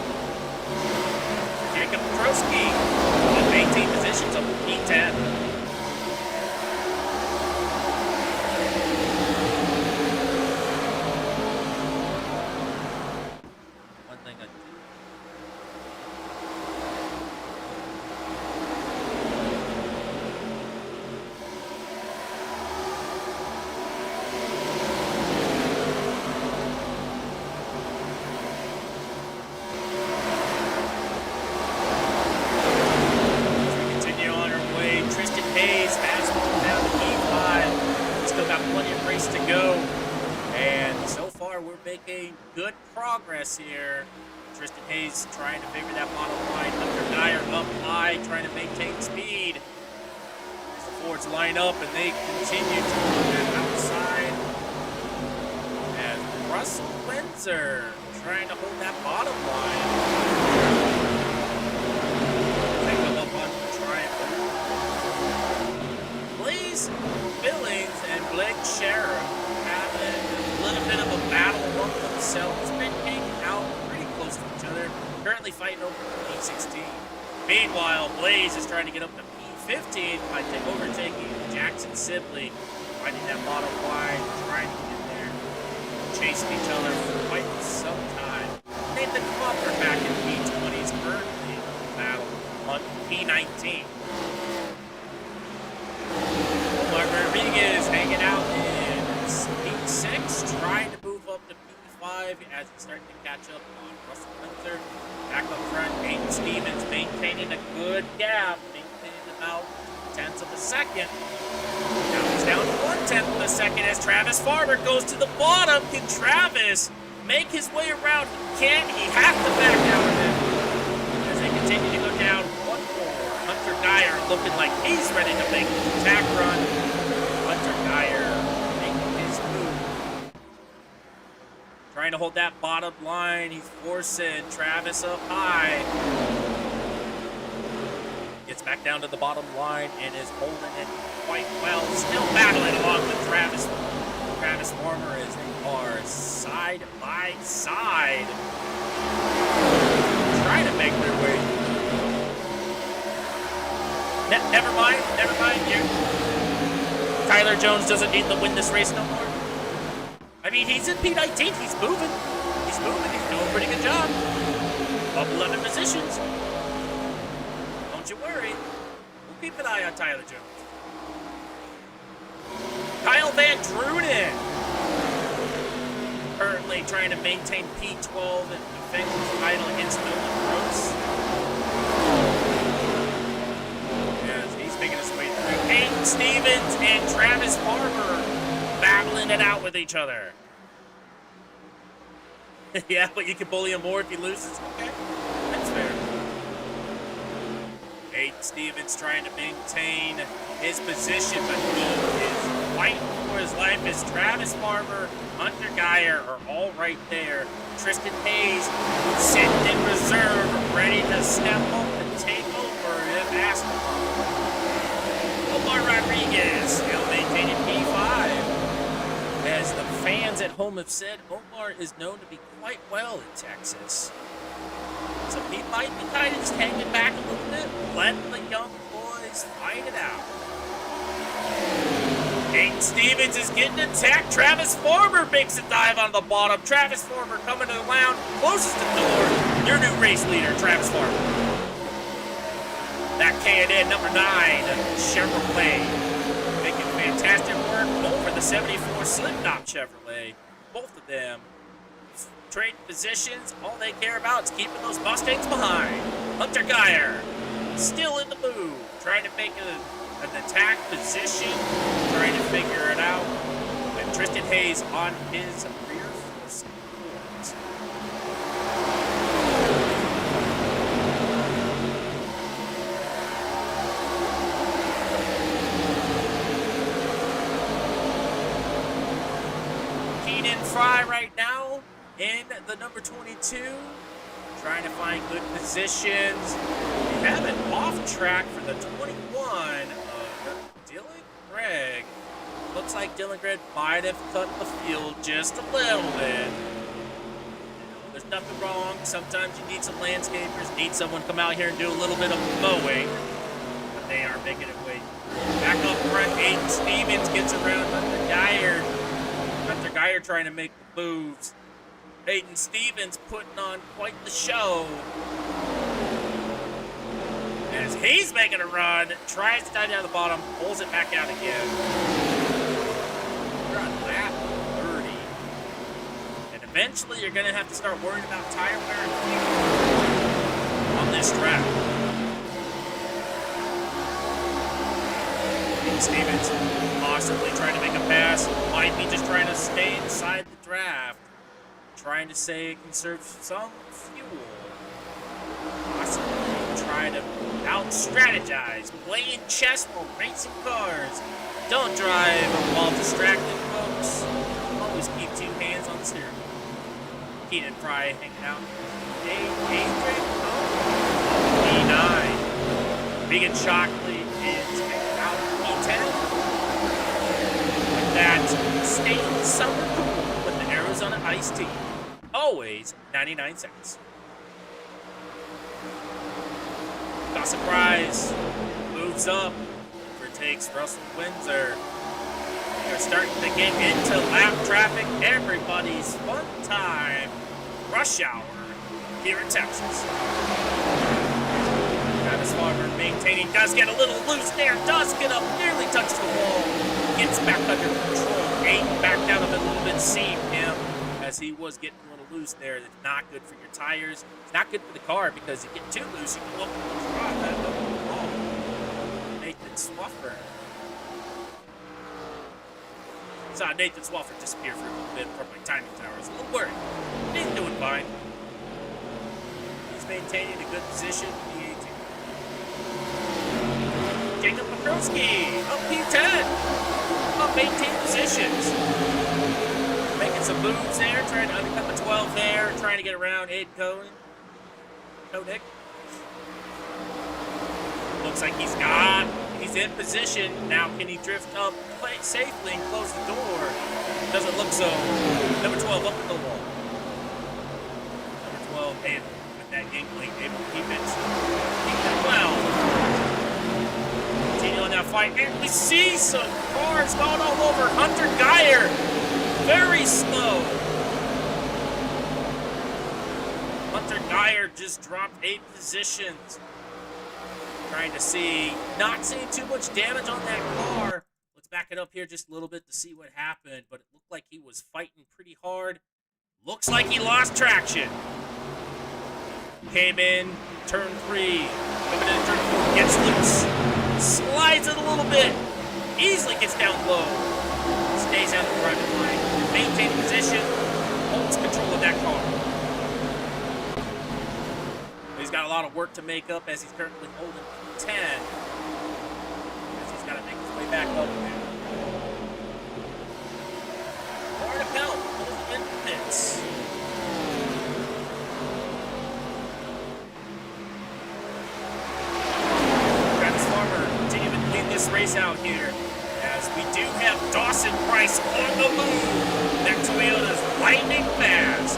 Jacob Petrosky, in 18 positions up to P10. Good progress here. Tristan Hayes trying to figure that bottom line. Hunter Geyer up high, trying to maintain speed. As the Fords line up and they continue to move that outside. And Russell Windsor trying to hold that bottom line. They come up on the triangle. Blaze Billings and Blake Sheriff having a little bit of a battle among themselves, been hanging out pretty close to each other, currently fighting over P16. Meanwhile, Blaze is trying to get up to P15 by overtaking Jackson Sibley, finding that bottom line, trying to get there, chasing each other for quite some time. Nathan Cropper back in P20 is currently battle on P19. Omar Rodriguez hanging out in P6, trying to move up to P5 as he's starting to catch up on Russell Windsor. Back up front, Aiden Stevens maintaining a good gap, maintaining about 0.2 of a second. Now he's down to 1/10 of a second as Travis Farmer goes to the bottom. Can Travis make his way around? He can't. He has to back out of it. As they continue to go down 1-4. Hunter Geyer looking like he's ready to make the attack run. Hunter Geyer making his move. Trying to hold that bottom line. He's forcing Travis up high. Gets back down to the bottom line and is holding it quite well. Still battling along with Travis. Travis Farmer as they are side by side. Trying to make their way. Never mind. Tyler Jones doesn't need to win this race no more. I mean, he's in P19. He's moving. He's doing a pretty good job. Up 11 positions. Don't you worry. We'll keep an eye on Tyler Jones. Kyle Van Drunen. Currently trying to maintain P12 and defend his title against Nolan Gross. Yes, he's making his way through. Aiden Stevens and Travis Farmer battling it out with each other. Yeah, but you can bully him more if he loses. Okay, that's fair. Aiden Stevens trying to maintain his position, but he is fighting for his life as Travis Farmer, Hunter Geyer are all right there. Tristan Hayes sitting in reserve, ready to step up and take over if asked upon. Omar Rodriguez still maintaining P5. As the fans at home have said, Omar is known to be quite well in Texas. So he might be kind of just hanging back a little bit, letting the young boys fight it out. Aiden Stevens is getting attacked. Travis Farmer makes a dive on the bottom. Travis Farmer coming to the lounge, closes the door. Your new race leader, Travis Farmer. That K&N number 9, Chevrolet, making fantastic work over the 74 Slipknot Chevrolet. Both of them trading positions. All they care about is keeping those Mustangs behind. Hunter Geyer still in the move, trying to make an attack position, trying to figure it out. With Tristan Hayes on his rear support. Fry right now in the number 22, trying to find good positions. We have an off track for the 21 of Dylan Gregg. Looks like Dylan Gregg might have cut the field just a little bit. There's nothing wrong. Sometimes you need some landscapers, need someone to come out here and do a little bit of mowing. But they are making it way back up front. Aiden Stevens gets around Hunter Geyer. Hunter Geyer trying to make the moves. Aiden Stevens putting on quite the show. As he's making a run, tries to dive down the bottom, pulls it back out again. We're on lap 30. And eventually you're going to have to start worrying about tire wear and fuel on this track. Aiden Stevens possibly trying to make a pass, might be just trying to stay inside the draft, trying to say conserve some fuel, possibly try to out-strategize, playing chess while racing cars. Don't drive while distracted, folks. Always keep 2 hands on the steering wheel. Keenan Fry hanging out. E9. Megan Shockley is hanging out. E10. That state summer pool with the Arizona iced tea. Always 99 cents. Not surprise. Moves up. Overtakes Russell Windsor. They're starting to get into lap traffic. Everybody's fun time. Rush hour here in Texas. Travis Farmer maintaining. Does get a little loose there. Does get up. Nearly touches the wall. Gets back under control. Aiden back down a little bit, seeing him as he was getting a little loose there. That's not good for your tires. It's not good for the car because you get too loose, you go up the front. That's wrong. Nathan Swaffer. Saw Nathan Swaffer disappear for a little bit from my timing tower. I was a little worried. He's doing fine. He's maintaining a good position. Jacob Petrosky up P10. Up 18 positions. Making some moves there, trying to undercut the 12 there, trying to get around Aiden Koenig. Looks like he's in position. Now can he drift up safely and close the door? Doesn't look so. Number 12 up at the wall. Number 12 able with that Inkling, able to keep it well. Continuing that fight, and we see some cars going all over. Hunter Geyer, very slow. Hunter Geyer just dropped 8 positions. Trying to see, not seeing too much damage on that car. Let's back it up here just a little bit to see what happened, but it looked like he was fighting pretty hard. Looks like he lost traction. Came in, turn 3, coming in turn 4, gets loose. Slides it a little bit. Easily gets down low. Stays out of the private line. Maintains position. Holds control of that car. He's got a lot of work to make up as he's currently holding 10. As he's got to make his way back up there. More to come. In the pits. This race out here, as we do have Dawson Price on the move. That Toyota's lightning fast.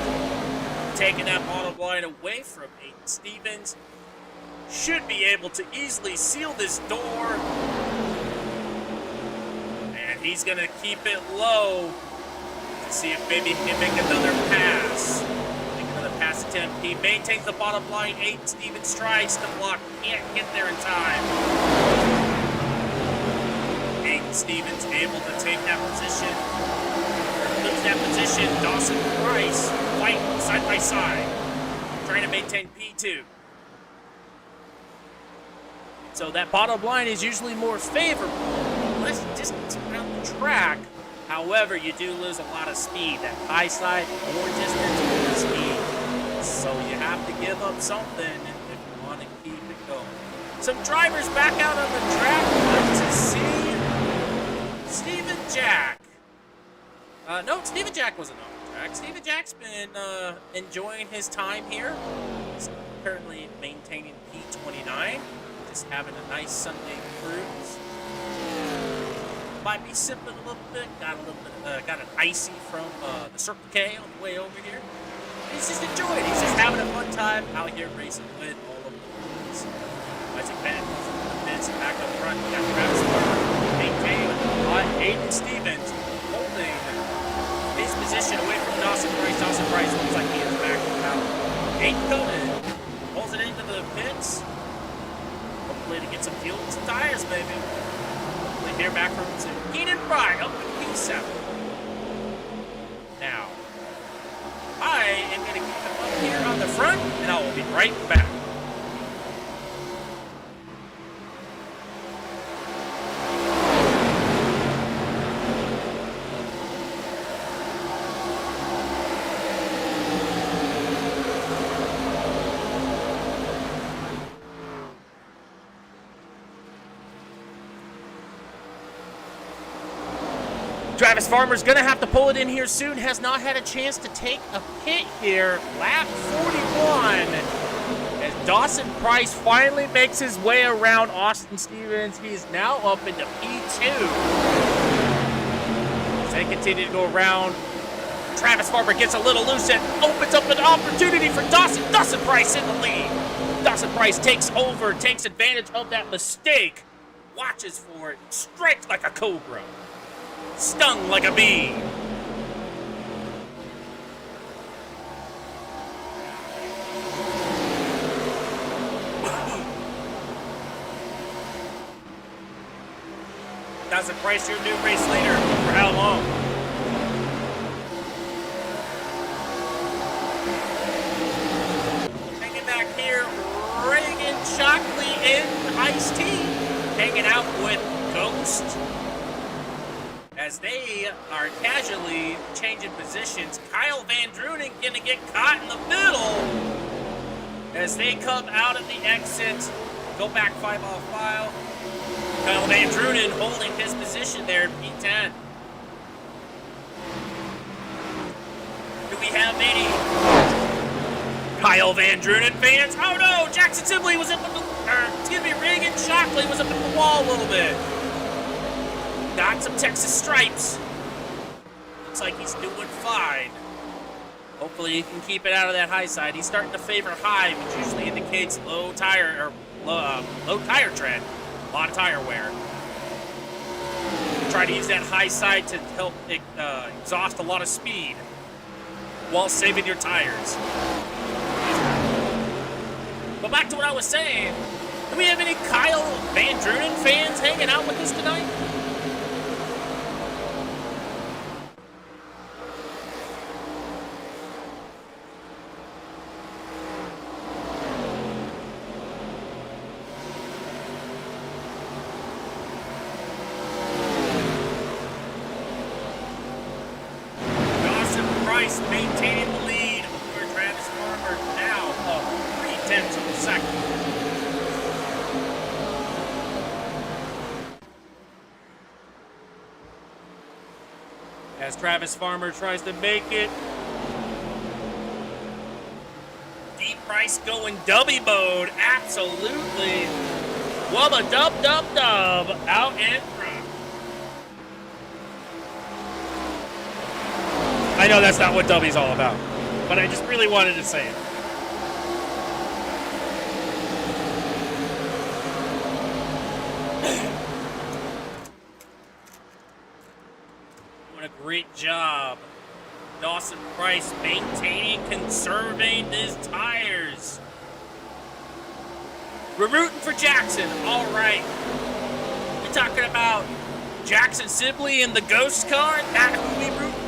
Taking that bottom line away from Aiden Stevens. Should be able to easily seal this door. And he's going to keep it low. Let's see if maybe he can make another pass. Make another pass attempt. He maintains the bottom line. Aiden Stevens tries to block. Can't get there in time. Aiden Stevens able to take that position. lose that position. Dawson Price fighting side by side, trying to maintain P2. So that bottom line is usually more favorable, less distance around the track. However, you do lose a lot of speed. That high side, more distance, more speed. So you have to give up something if you want to keep it going. Some drivers back out on the track. Let's just see. Steven Jack. No, Steven Jack wasn't on the track. Steven Jack's been enjoying his time here. He's currently maintaining P29. Just having a nice Sunday cruise. Might be sipping a little bit. Got an icy from the Circle K on the way over here. He's just enjoying it. He's just having a fun time out here racing with all of the boys. Isaac Bennett from the pits and back up front. We got Travis Farmer maintaining on Aiden Stevens, holding his position away from Dawson Price. Dawson Price looks like he is back out. Aiden coming, pulls it into the pits. Hopefully to get some fuel and some tires, maybe. Hopefully hear back from Keenan Fry up in P7. Now, I am going to keep him up here on the front, and I will be right back. Travis Farmer's going to have to pull it in here soon. Has not had a chance to take a pit here. Lap 41. As Dawson Price finally makes his way around Austin Stevens. He is now up into P2. As they continue to go around, Travis Farmer gets a little loose and opens up an opportunity for Dawson. Dawson Price in the lead. Dawson Price takes over, takes advantage of that mistake. Watches for it, strikes like a cobra. Stung like a bee. Dawson Price, your new race leader. For how long? Hanging back here, Reagan Shockley and Ice-T. Hanging out with Ghost. As they are casually changing positions, Kyle Van Drunen gonna get caught in the middle as they come out of the exit, go back 5 off file. Kyle Van Drunen holding his position there in P10. Do we have any Kyle Van Drunen fans? Oh no, Jackson Sibley was up at Reagan Shockley was up at the wall a little bit. Got some Texas stripes. Looks like he's doing fine. Hopefully he can keep it out of that high side. He's starting to favor high, which usually indicates low tire tread, a lot of tire wear. Try to use that high side to help exhaust a lot of speed while saving your tires. But back to what I was saying. Do we have any Kyle Van Drunen fans hanging out with us tonight? Maintaining the lead over Travis Farmer now of 3/10 of a second. As Travis Farmer tries to make it. Deep Price going dubby mode. Absolutely. Wubba dub dub dub out in front. I know that's not what Dubby's all about, but I just really wanted to say it. Doing a great job. Dawson Price maintaining, conserving his tires. We're rooting for Jackson. All right. We're talking about Jackson Sibley in the ghost car. That who we root for?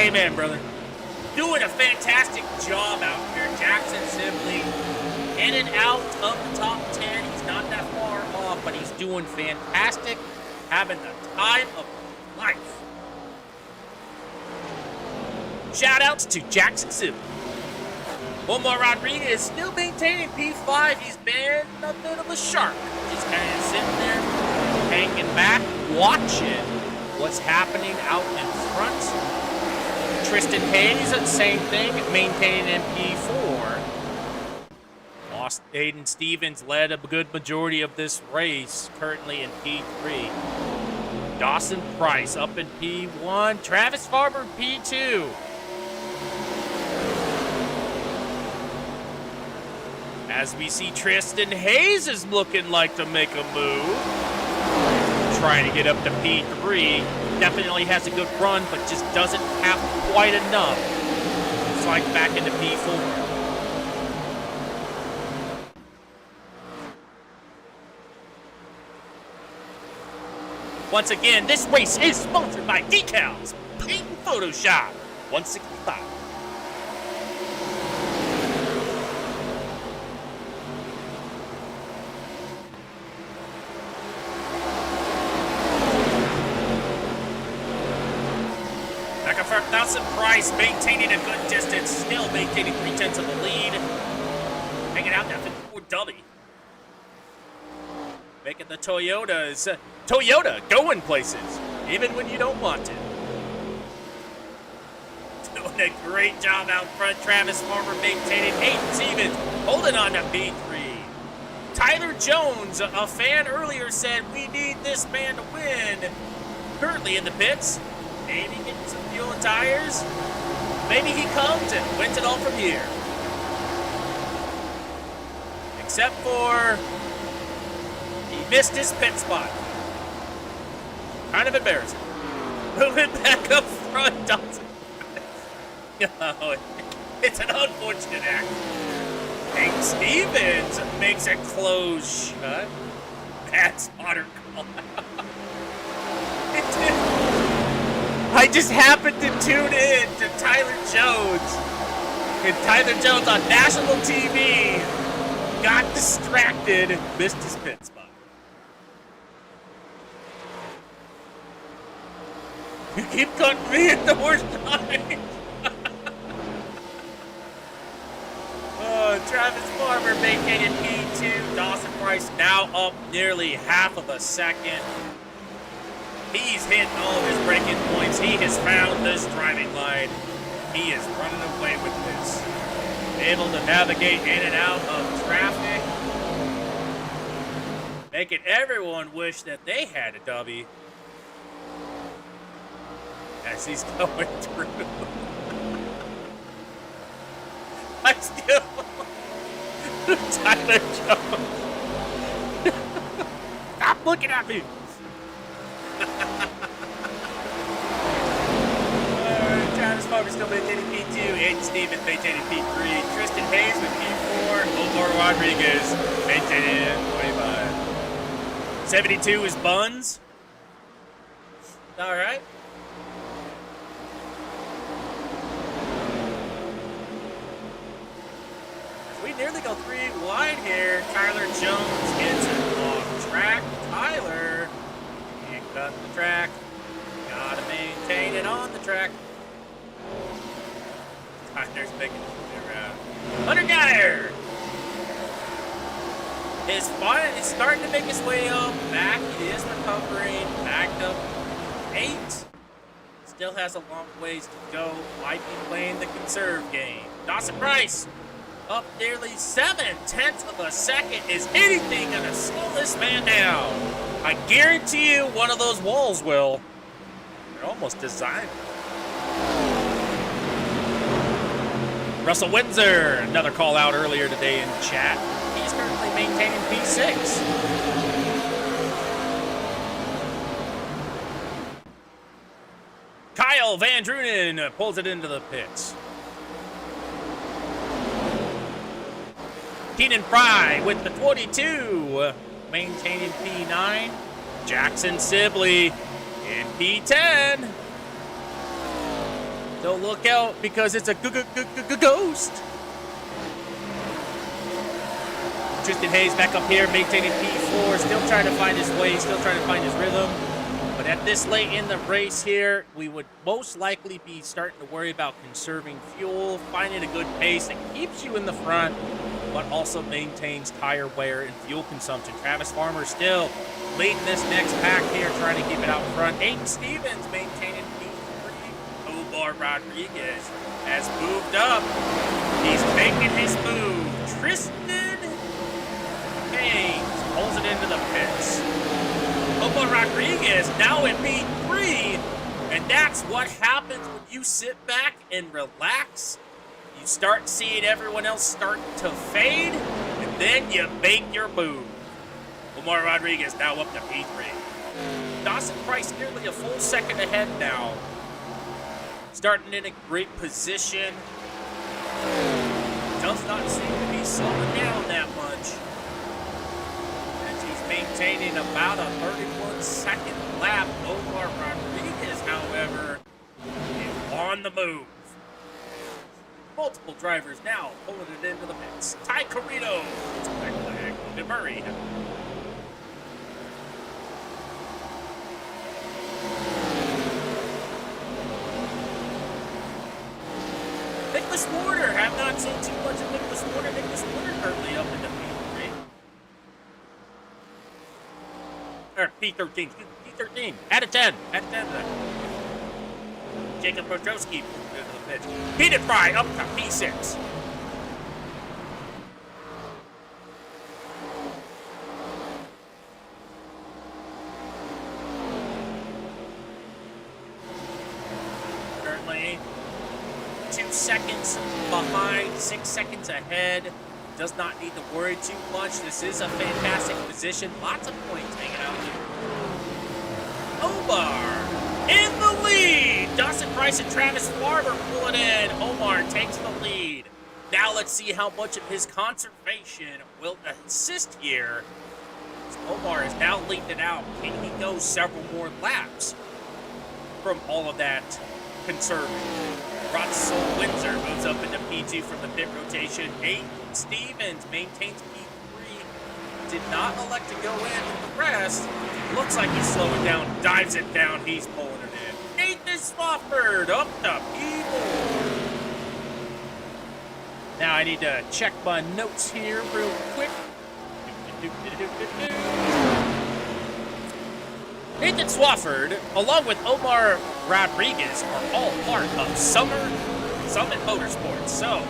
Amen, brother. Doing a fantastic job out here. Jackson Sibley in and out of the top 10. He's not that far off, but he's doing fantastic. Having the time of life. Shout outs to Jackson Sibley. Omar Rodriguez still maintaining P5. He's been a bit of a shark. Just kind of sitting there, hanging back, watching what's happening out in front. Tristan Hayes, same thing, maintaining in P4. Lost Aiden Stevens led a good majority of this race, currently in P3. Dawson Price up in P1. Travis Farber P2. As we see Tristan Hayes is looking like to make a move. Trying to get up to P3. Definitely has a good run, but just doesn't have quite enough. Slide back into P4. Once again, this race is sponsored by Decals, Paint and Photoshop, 165. Dawson Price maintaining a good distance, still maintaining 3/10 of the lead. Hanging out that 54 dummy. Making the Toyota going places, even when you don't want to. Doing a great job out front. Travis Farmer maintaining 8. Stevens holding on to P3. Tyler Jones, a fan earlier said, we need this man to win. Currently in the pits. Maybe getting some fuel and tires. Maybe he comes and wins it all from here. Except for he missed his pit spot. Kind of embarrassing. Moving back up front, Dawson. No, it's an unfortunate act. Hank Stevens makes a close shut. That's spotter call. I just happened to tune in to Tyler Jones. And Tyler Jones on national TV got distracted, missed his pit spot. You keep cutting me at the worst time. Travis Farmer maintaining P2. Dawson Price now up nearly half of a second. He's hitting all of his breaking points. He has found this driving line. He is running away with this. Able to navigate in and out of traffic. Making everyone wish that they had a W. As he's going through. I still... Tyler Jones. Stop looking at me. Travis Farmer still maintaining P2. Aiden Stevens maintaining P3. Tristan Hayes with P4. Omar Rodriguez maintaining 25. 72 is Buns. All right. We nearly go 3 wide here. Tyler Jones gets it off track. Tyler can't cut the track. Gotta maintain it on the track. Tyler's making it around. Hunter Geyer is starting to make his way up. Back, he is recovering. Backed up 8. Still has a long ways to go. Might be playing the conserve game. Dawson Price up nearly 7/10 of a second. Is anything gonna slow this man down? I guarantee you one of those walls will. They're almost designed. Russell Windsor, another call out earlier today in chat. He's currently maintaining P6. Kyle Van Drunen pulls it into the pits. Keenan Fry with the 22, maintaining P9. Jackson Sibley in P10. So look out because it's a ghost. Tristan Hayes back up here, maintaining P4, still trying to find his way, still trying to find his rhythm. But at this late in the race here, we would most likely be starting to worry about conserving fuel, finding a good pace that keeps you in the front, but also maintains tire wear and fuel consumption. Travis Farmer still leading this next pack here, trying to keep it out front. Aiden Stevens maintaining P3. Omar Rodriguez has moved up. He's making his move. Tristan Hayes pulls it into the pits. Omar Rodriguez now in P3, and that's what happens when you sit back and relax. You start seeing everyone else start to fade, and then you make your move. Omar Rodriguez now up to P3. Dawson Price nearly a full second ahead now. Starting in a great position. Does not seem to be slowing down that much. And he's maintaining about a 31-second lap. Omar Rodriguez, however, is on the move. Multiple drivers now pulling it into the pits. Ty Carino, it's a black flag. Logan Murray. Nicholas Warner, have not seen too much of Nicholas Warner. Nicholas Warner currently up in the P3. Or P13, P13. Out of 10. Out of 10. Jacob Petrosky into the pitch. Heated Fry up to P6. Currently 2 seconds behind, 6 seconds ahead. Does not need to worry too much. This is a fantastic position. Lots of points hanging out here. Omar in the lead. Dawson Price and Travis Farmer pull it in. Omar takes the lead. Now let's see how much of his conservation will assist here. Omar is now leading it out. Can he go several more laps from all of that conserving? Russell Windsor moves up into P2 from the pit rotation. Aiden Stevens maintains P3. Did not elect to go in with the rest. Looks like he's slowing down, dives it down. He's pulling it in. Nathan Swafford up to P4. Now I need to check my notes here real quick. Nathan Swafford, along with Omar Rodriguez, are all part of Summit Motorsports. So,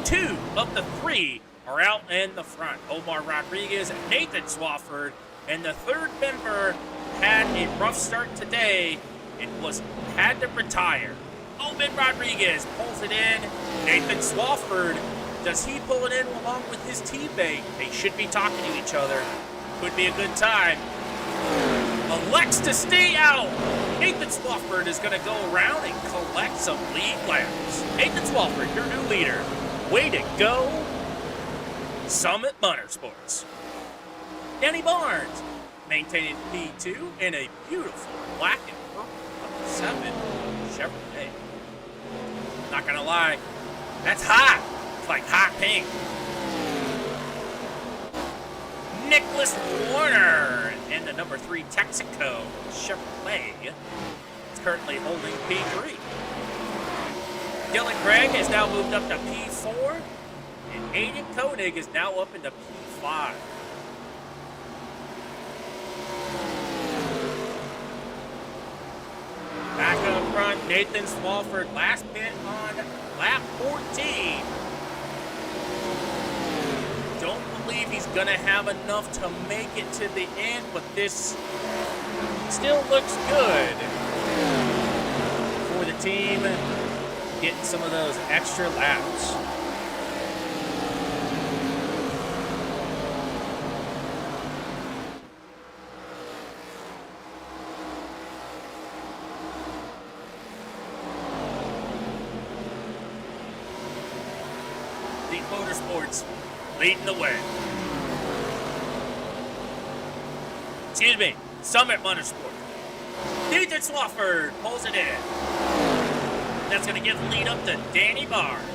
2 of the 3 are out in the front. Omar Rodriguez and Nathan Swafford. And the third member had a rough start today and had to retire. Omar Rodriguez pulls it in. Nathan Swafford, does he pull it in along with his teammate? They should be talking to each other. Could be a good time. Elects to stay out. Nathan Swafford is going to go around and collect some lead laps. Nathan Swafford, your new leader. Way to go, Summit Motorsports. Danny Barnes maintaining P2 in a beautiful black and purple 7 Chevrolet. Not going to lie, that's hot. It's like hot pink. Nicholas Warner in the number 3 Texaco Chevrolet is currently holding P3. Dylan Gregg has now moved up to P4, and Aiden Koenig is now up into P5. Back up front, Nathan Swafford, last pit on lap 14. Don't believe he's going to have enough to make it to the end, but this still looks good for the team getting some of those extra laps. Deep Motorsports leading the way. Excuse me, Summit Motorsport. Nathan Swafford pulls it in. That's going to give the lead up to Danny Barnes.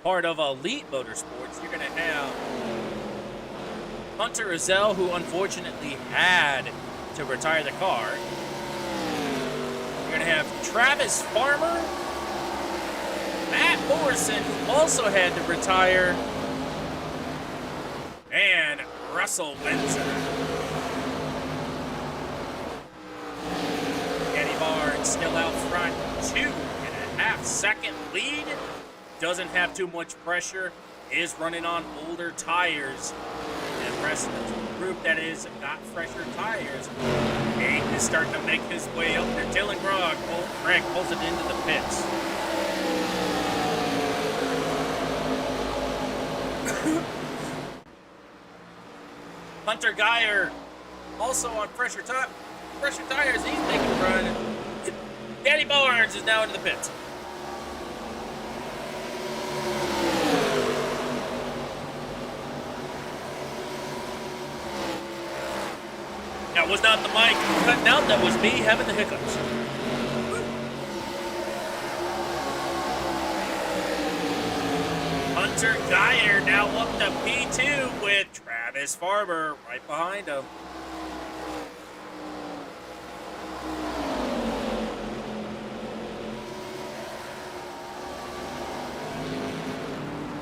Part of Elite Motorsports, you're going to have Hunter Ezell, who unfortunately had to retire the car. You're going to have Travis Farmer, Matt Morrison, who also had to retire, and Russell Windsor. Danny Barnes still out front, 2.5 second lead. Doesn't have too much pressure, is running on older tires. And the rest of the group that is got fresher tires. Kate is starting to make his way up there. Dylan Craig pulls it into the pits. Hunter Geyer also on fresher tires. He's making a run. Danny Barnes is now into the pits. That was not the mic cutting out. That was me having the hiccups. Hunter Geyer now up to P2 with Travis Farmer right behind him.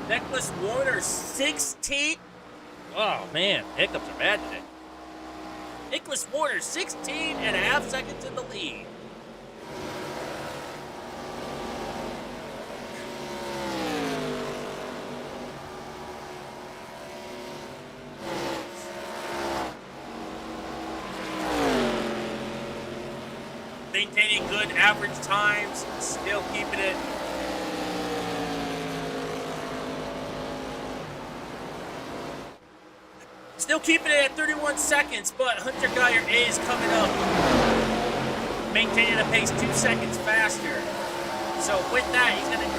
Nicholas Warner, 16. Oh, man. Hiccups are bad today. Nicholas Warner, 16.5 seconds in the lead. Maintaining good average times, still keeping it. Still keeping it at 31 seconds, but Hunter Geyer is coming up. Maintaining a pace 2 seconds faster. So with that, he's going to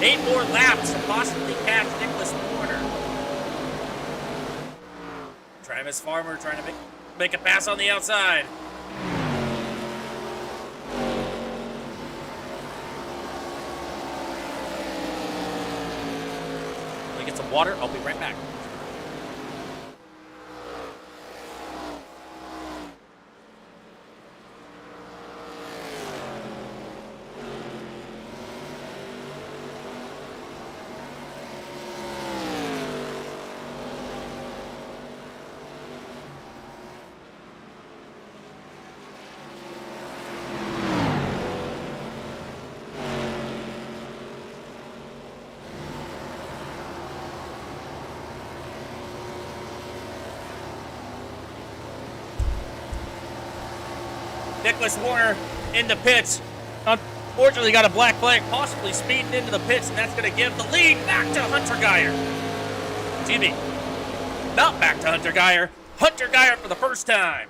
8 more laps to possibly catch Nicholas Warner. Travis Farmer trying to make a pass on the outside. Let me get some water. I'll be right back. Nicholas Warner in the pits. Unfortunately, got a black flag, possibly speeding into the pits, and that's going to give the lead back to Hunter Geyer. Excuse me. Not back to Hunter Geyer. Hunter Geyer for the first time.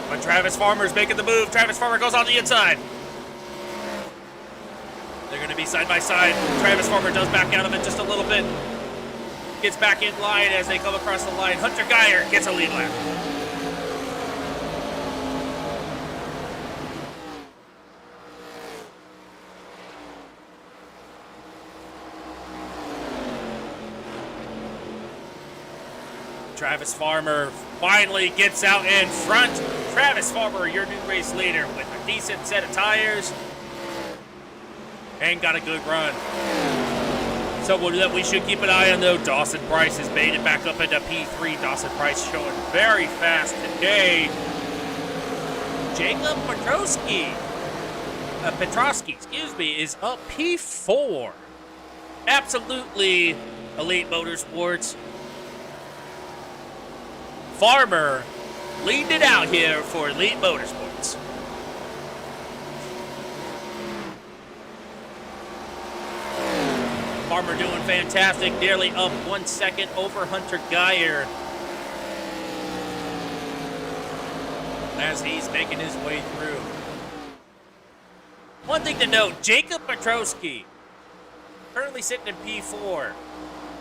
But Travis Farmer's making the move. Travis Farmer goes on the inside. They're going to be side by side. Travis Farmer does back out of it just a little bit. Gets back in line as they come across the line. Hunter Geyer gets a lead lap. Travis Farmer finally gets out in front. Travis Farmer, your new race leader, with a decent set of tires. And got a good run. So we should keep an eye on, though. Dawson Price has made it back up into P3. Dawson Price showing very fast today. Jacob Petrosky, is up P4. Absolutely Elite Motorsports. Farmer leading it out here for Elite Motorsports. Farmer doing fantastic, nearly up 1 second over Hunter Geyer. as he's making his way through. One thing to note, Jacob Petrosky, currently sitting in P4,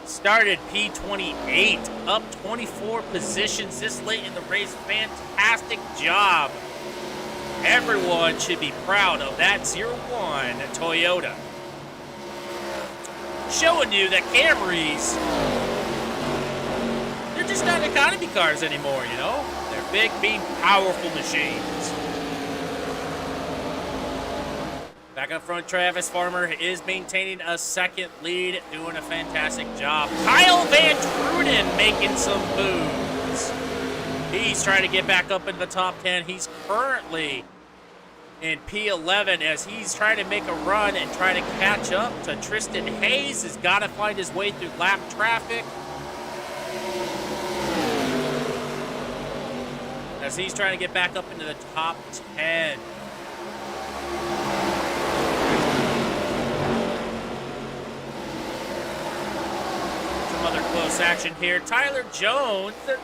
started P28, up 24 positions this late in the race. Fantastic job. Everyone should be proud of that 01 Toyota. Showing you that Camrys, they're just not economy cars anymore, you know? They're big, mean, powerful machines. Back up front, Travis Farmer is maintaining a second lead, doing a fantastic job. Kyle Van Truden making some moves. He's trying to get back up in the top 10. He's currently in P11 as he's trying to make a run and try to catch up to Tristan Hayes. Has got to find his way through lap traffic as he's trying to get back up into the top 10. Other close action here. Tyler Jones at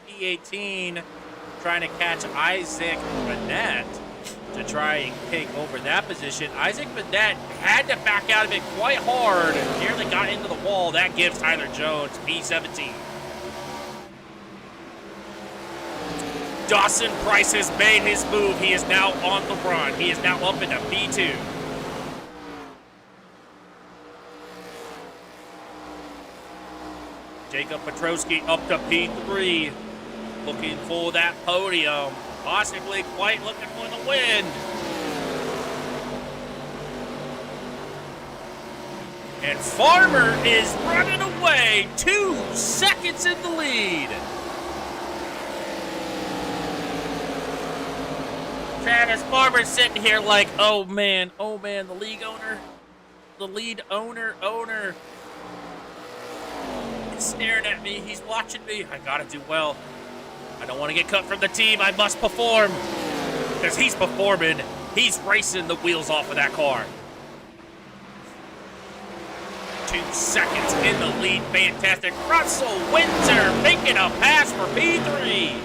P18 trying to catch Isaac Bennett to try and take over that position. Isaac Bennett had to back out of it quite hard and nearly got into the wall. That gives Tyler Jones P17. Dawson Price has made his move. He is now on the run. He is now up into P2. Jacob Petrosky up to P3, looking for that podium, possibly quite looking for the win. And Farmer is running away, 2 seconds in the lead. Travis Farmer sitting here like, oh man, the lead owner. Staring at me, he's watching me. I gotta do well. I don't want to get cut from the team. I must perform. Because he's performing. He's racing the wheels off of that car. 2 seconds in the lead. Fantastic. Russell Winter making a pass for P3.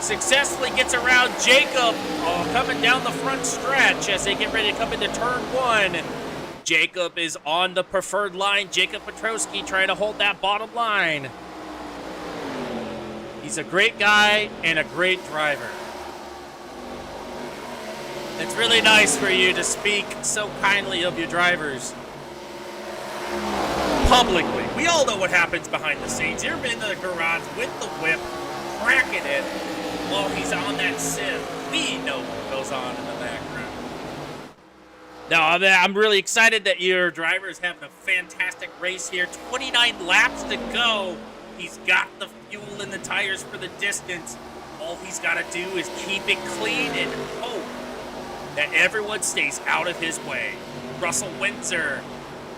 Successfully gets around Jacob coming down the front stretch as they get ready to come into turn 1. Jacob is on the preferred line. Jacob Petrosky trying to hold that bottom line. He's a great guy and a great driver. It's really nice for you to speak so kindly of your drivers publicly. We all know what happens behind the scenes. You're in the garage with the whip, cracking it while he's on that sim. We know what goes on in the background. Now, I'm really excited that your driver is having a fantastic race here. 29 laps to go. He's got the fuel in the tires for the distance. All he's got to do is keep it clean and hope that everyone stays out of his way. Russell Windsor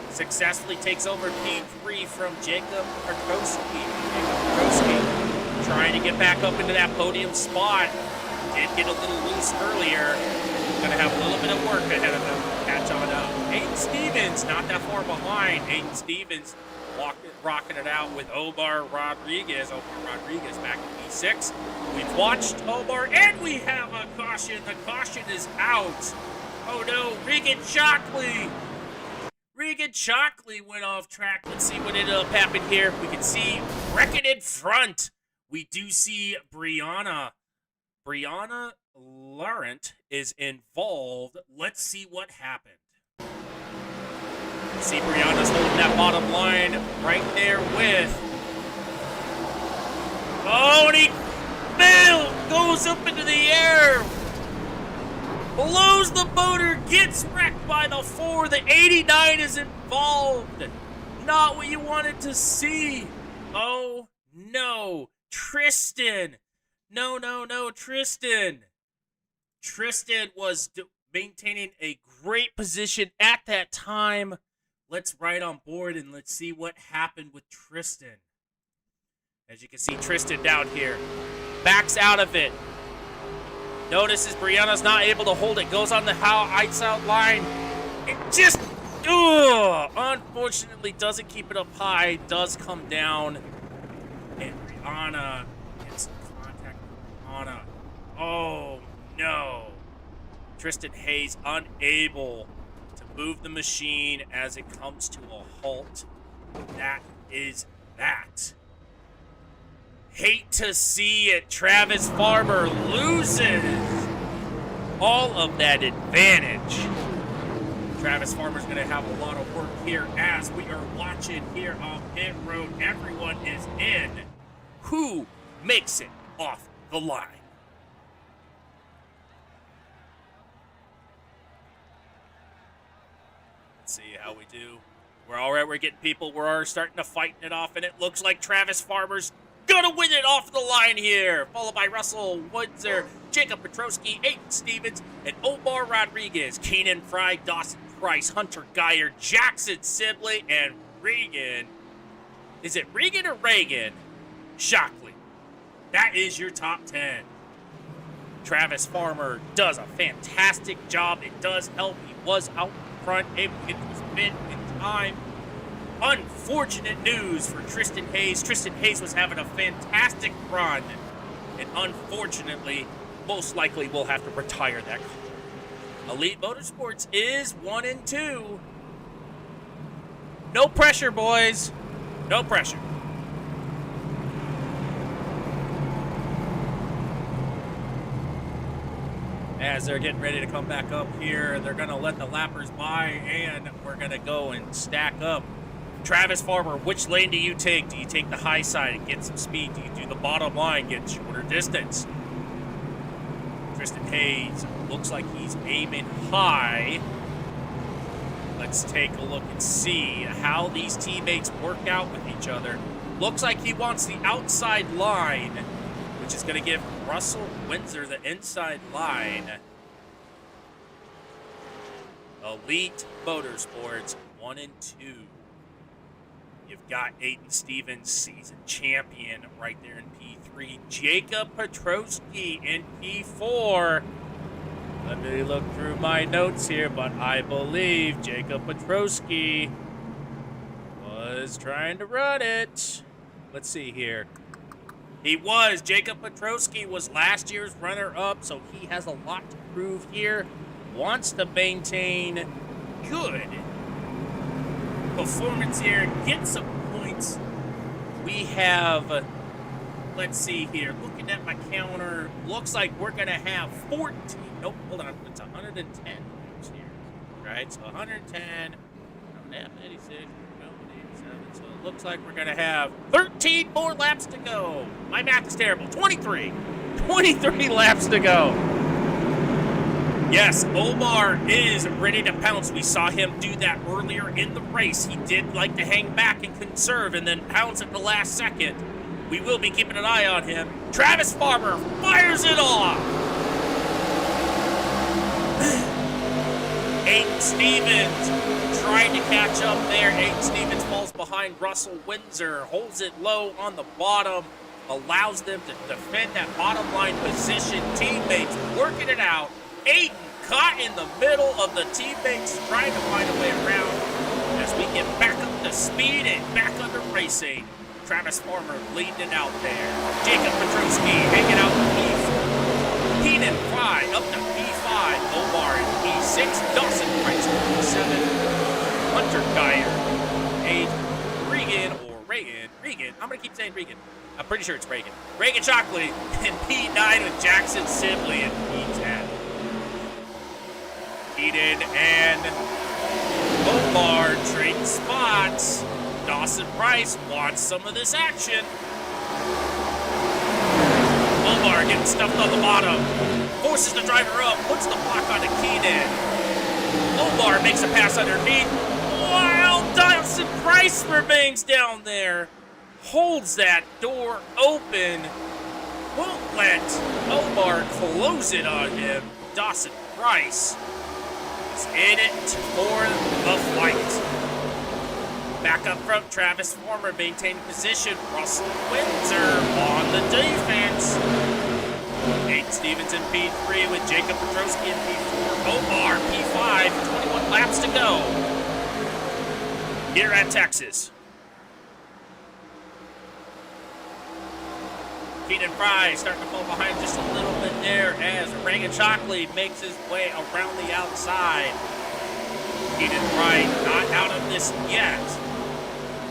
successfully takes over P3 from Jacob Petrosky. Trying to get back up into that podium spot. Did get a little loose earlier. Gonna have a little bit of work ahead of him. Catch on up. Aiden Stevens, not that far behind. Aiden Stevens rocking it out with Omar Rodriguez. Omar Rodriguez back in P6. We've watched Omar, and we have a caution. The caution is out. Oh no, Regan Shockley. Regan Shockley went off track. Let's see what ended up happening here. We can see wrecking in front. We do see Brianna Laurent is involved. Let's see what happened. See Brianna's holding that bottom line right there with. Oh, and he goes up into the air. Blows the motor, gets wrecked by the 4. The 89 is involved. Not what you wanted to see. Oh, no. Tristan. No, Tristan. Tristan was maintaining a great position at that time. Let's ride on board and let's see what happened with Tristan. As you can see, Tristan down here backs out of it. Notices Brianna's not able to hold it. Goes on the outside line. It just, unfortunately, doesn't keep it up high. Does come down. And Brianna gets contact with Brianna. Oh, no. Tristan Hayes unable to move the machine as it comes to a halt. That is that. Hate to see it. Travis Farmer loses all of that advantage. Travis Farmer's going to have a lot of work here as we are watching here on pit road. Everyone is in. Who makes it off the line? Let's see how we do. We're all right. We're getting people. We're already starting to fight it off, and it looks like Travis Farmer's gonna win it off the line here, followed by Russell Windsor, Jacob Petrosky, Aiden Stevens, and Omar Rodriguez, Keenan Fry, Dawson Price, Hunter Geyer, Jackson Sibley, and Regan. Is it Regan or Reagan? Shockley. That is your top 10. Travis Farmer does a fantastic job. It does help. He was out front, able to get to his spin in time. Unfortunate news for Tristan Hayes. Tristan Hayes was having a fantastic run, and unfortunately, most likely will have to retire that car. Elite Motorsports is 1-2. No pressure, boys. No pressure. As they're getting ready to come back up here, they're going to let the lappers by, and we're going to go and stack up. Travis Farmer, which lane do you take? Do you take the high side and get some speed? Do you do the bottom line, get shorter distance? Tristan Hayes looks like he's aiming high. Let's take a look and see how these teammates work out with each other. Looks like he wants the outside line, which is going to give Russell Windsor the inside line. Elite Motorsports 1-2. You've got Aiden Stevens, season champion, right there in P3. Jacob Petrosky in P4. Let me look through my notes here, but I believe Jacob Petrosky was trying to run it. Let's see here. He was. Jacob Petrosky was last year's runner-up, so he has a lot to prove here. Wants to maintain good performance here, get some points. We have, let's see here, looking at my counter, looks like we're going to have 14. Nope, hold on, it's 110 laps here, right? So 110, 86, 87, so it looks like we're going to have 13 more laps to go. My math is terrible. 23 laps to go. Yes, Omar is ready to pounce. We saw him do that earlier in the race. He did like to hang back and conserve and then pounce at the last second. We will be keeping an eye on him. Travis Farmer fires it off. Aiden Stevens trying to catch up there. Aiden Stevens falls behind Russell Windsor, holds it low on the bottom, allows them to defend that bottom line position. Teammates working it out. Aiden caught in the middle of the teammates trying to find a way around as we get back up to speed and back under racing. Travis Farmer leading it out there. Jacob Petrosky hanging out in P4. Keenan Fry up to P5. Omar in P6. Dawson Price in P7. Hunter Geyer, 8. Regan or Reagan. Regan. I'm going to keep saying Regan. I'm pretty sure it's Reagan. Reagan Shockley in P9 with Jackson Sibley in P10. Eden and Omar trading spots. Dawson Price wants some of this action. Omar getting stuffed on the bottom. Forces the driver up. Puts the block onto Keenan. Omar makes a pass underneath. While Dawson Price remains down there. Holds that door open. Won't let Omar close it on him. Dawson Price is in it for the fight. Back up front, Travis Farmer maintaining position. Russell Windsor on the defense. Aiden Stevens in P3 with Jacob Petrosky in P4. Omar P5, 21 laps to go here at Texas. Keaton Fry starting to fall behind just a little bit there as Reagan Shockley makes his way around the outside. Keaton Fry not out of this yet.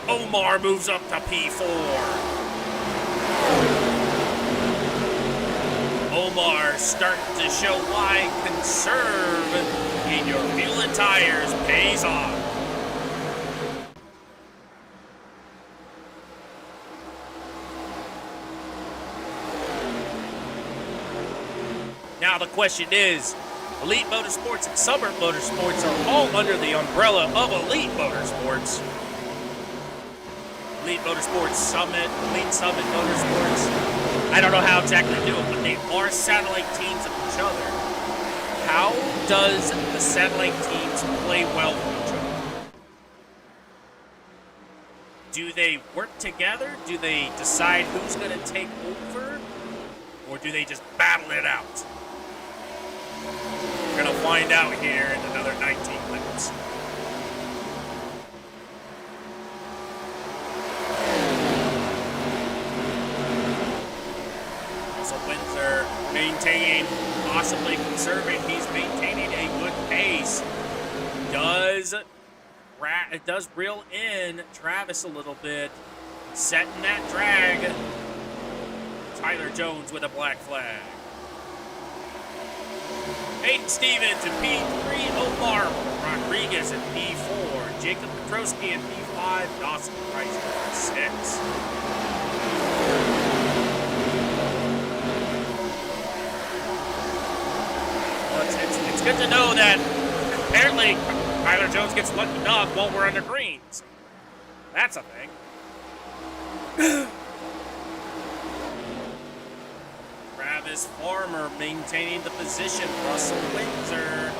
Omar moves up to P4. Omar starting to show why conserve in your fuel and tires pays off. Now the question is, Elite Motorsports and Suburb Motorsports are all under the umbrella of Elite Motorsports. Elite Motorsports Summit, Elite Summit Motorsports. I don't know how exactly to do it, but they are satellite teams of each other. How does the satellite teams play well with each other? Do they work together? Do they decide who's going to take over? Or do they just battle it out? We're going to find out here in another 19 minutes. Also, Windsor maintaining, possibly conserving. He's maintaining a good pace. It does reel in Travis a little bit. Setting that drag. Tyler Jones with a black flag. Hayden Stevens in P3, Omar Rodriguez in P4, Jacob Petrosky in P5, Dawson Price in P6. Well, it's good to know that apparently Tyler Jones gets lucky dog while we're under greens. That's a thing. Travis Farmer maintaining the position. Russell Windsor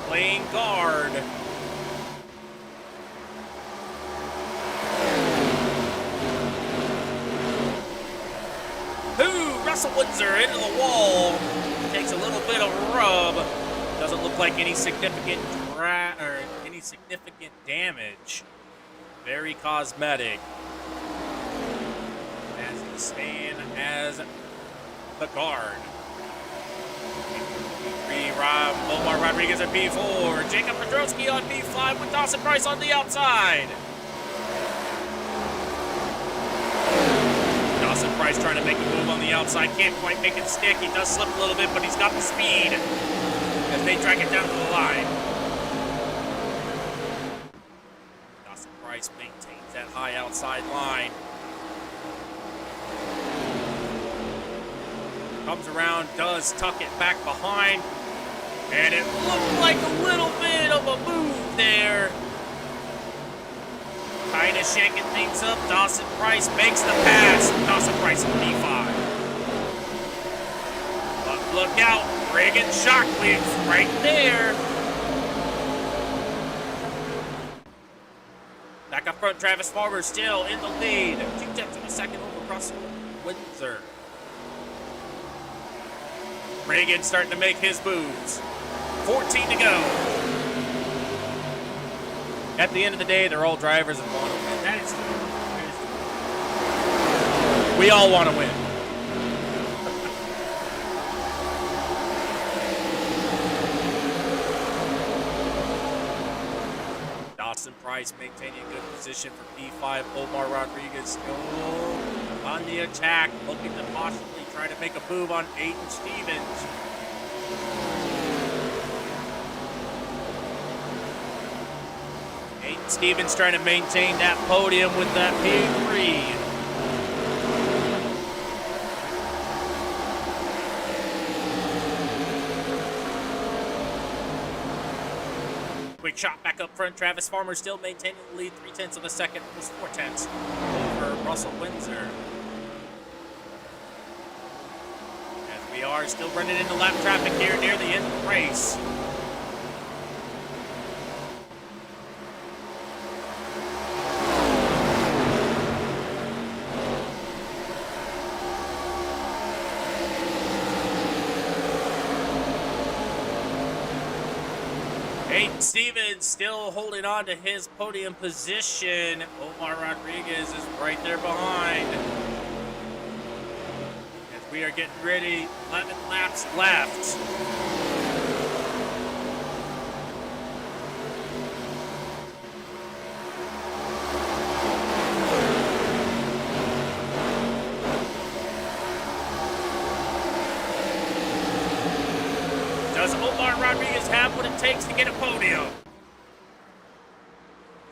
playing guard. Russell Windsor into the wall. Takes a little bit of rub. Doesn't look like any significant damage. Very cosmetic. As he's staying as the guard. Omar Rodriguez at P4. Jacob Pedrowski on P5 with Dawson Price on the outside. Dawson Price trying to make a move on the outside. Can't quite make it stick. He does slip a little bit, but he's got the speed as they drag it down to the line. Dawson Price maintains that high outside line. Comes around, does tuck it back behind. And it looked like a little bit of a move there. Kind of shaking things up. Dawson Price makes the pass. Dawson Price in P5. But look out. Reagan Shockley right there. Back up front, Travis Farmer still in the lead. 2/10 of a second over Russell Windsor. Reagan starting to make his moves. 14 to go. At the end of the day, they're all drivers and want to win. That is true. We all want to win. Dawson Price maintaining a good position for P5. Omar Rodriguez still on the attack, looking to possibly try to make a move on Aiden Stevens. Aiden Stevens trying to maintain that podium with that P3. Quick shot back up front. Travis Farmer still maintaining the lead. 3/10 of a second, almost 4/10 over Russell Windsor. As we are still running into lap traffic here near the end of the race. Aiden Stevens still holding on to his podium position. Omar Rodriguez is right there behind. We are getting ready. 11 laps left. Does Omar Rodriguez have what it takes to get a podium?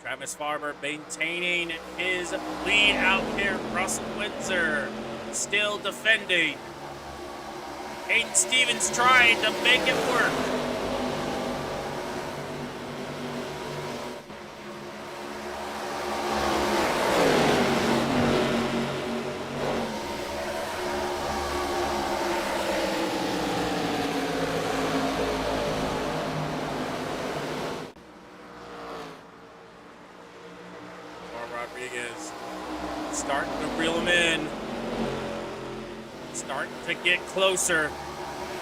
Travis Farmer maintaining his lead out here. Russell Windsor still defending. Hayden Stevens trying to make it work. Rodriguez starting to reel him in. Starting to get closer.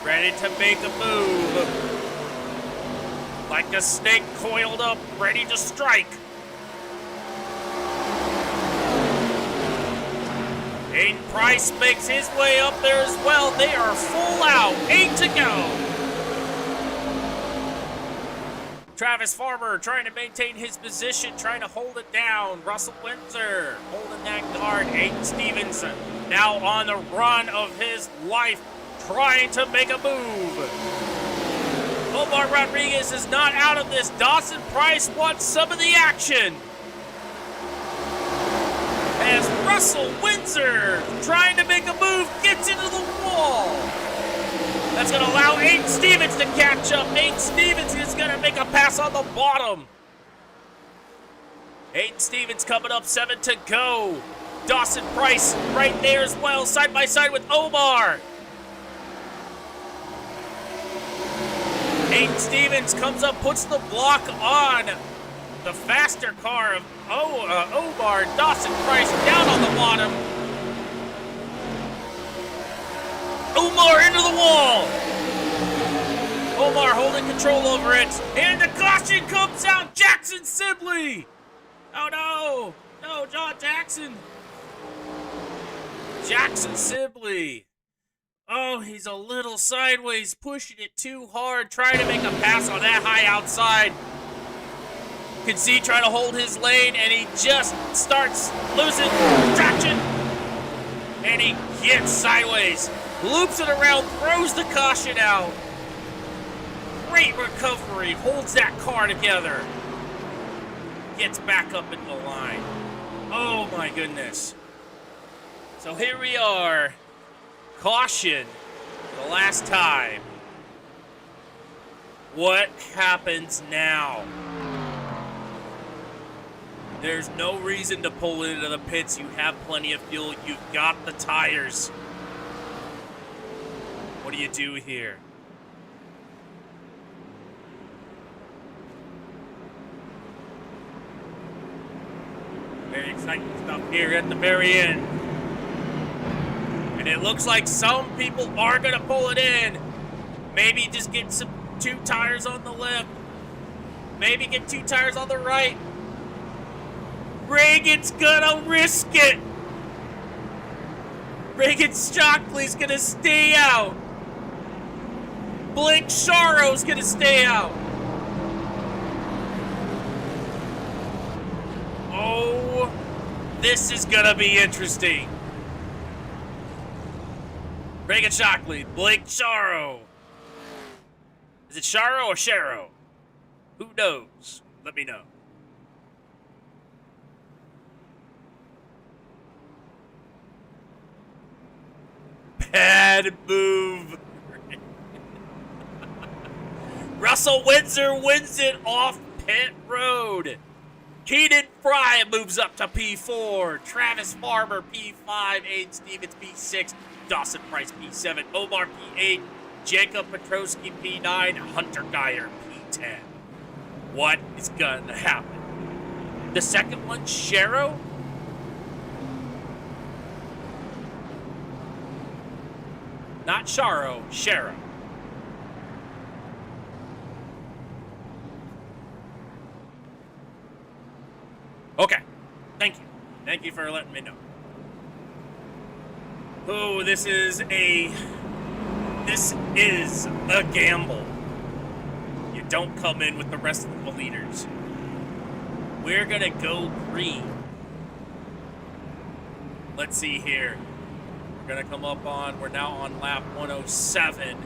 Ready to make a move. Like a snake coiled up, ready to strike. Aiden Price makes his way up there as well. They are full out. 8 to go. Travis Farmer trying to maintain his position, trying to hold it down. Russell Windsor holding that guard. Aiden Stevens now on the run of his life, trying to make a move. Omar Rodriguez is not out of this. Dawson Price wants some of the action. As Russell Windsor trying to make a move, gets into the wall. That's going to allow Aiden Stevens to catch up. Aiden Stevens is going to make a pass on the bottom. Aiden Stevens coming up, 7 to go. Dawson Price right there as well, side by side with Omar. Aiden Stevens comes up, puts the block on the faster car of Omar. Dawson Price down on the bottom. Omar into the wall. Omar holding control over it. And the caution comes out. Jackson Sibley. Oh no. No, John Jackson. Jackson Sibley. Oh, he's a little sideways, pushing it too hard, trying to make a pass on that high outside. Can see trying to hold his lane, and he just starts losing traction. And he gets sideways. Loops it around, throws the caution out. Great recovery, holds that car together. Gets back up into the line. Oh my goodness. So here we are. Caution for the last time. What happens now? There's no reason to pull into the pits. You have plenty of fuel. You've got the tires. What do you do here? Very exciting stuff here at the very end. And it looks like some people are going to pull it in. Maybe just get two tires on the left. Maybe get 2 tires on the right. Reagan's gonna risk it. Reagan Shockley's gonna stay out. Blake Sharo's gonna stay out. Oh, this is gonna be interesting. Reagan Shockley, Blake Sharo. Is it Sharo or Sharo? Who knows? Let me know. Bad move. Russell Windsor wins it off pit road. Keenan Fry moves up to P4. Travis Farmer, P5. Aiden Stevens, P6. Dawson Price, P7. Omar, P8. Jacob Petrosky, P9. Hunter Geyer, P10. What is going to happen? The second one, Shero? Not Sharo, Shero. Okay. Thank you. Thank you for letting me know. Oh, this is a gamble. You don't come in with the rest of the leaders. We're gonna go green. Let's see here. We're gonna come up on, we're now on lap 107.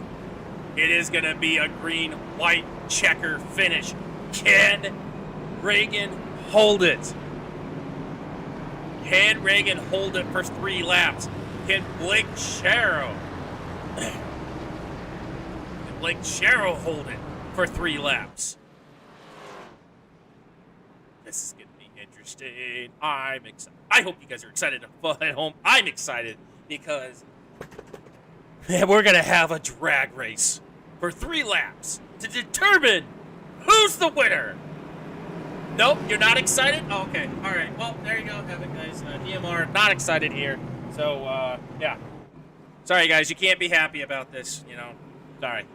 It is gonna be a green-white checker finish. Can Reagan hold it? Can Reagan hold it for 3 laps? Can Blake Sharrow hold it for 3 laps? This is gonna be interesting. I'm excited. I hope you guys are excited at home. I'm excited because we're gonna have a drag race for 3 laps to determine who's the winner. Nope, you're not excited? Oh, okay, all right. Well, there you go, have it, guys. DMR, not excited here. So, yeah. Sorry, guys, you can't be happy about this, you know. Sorry.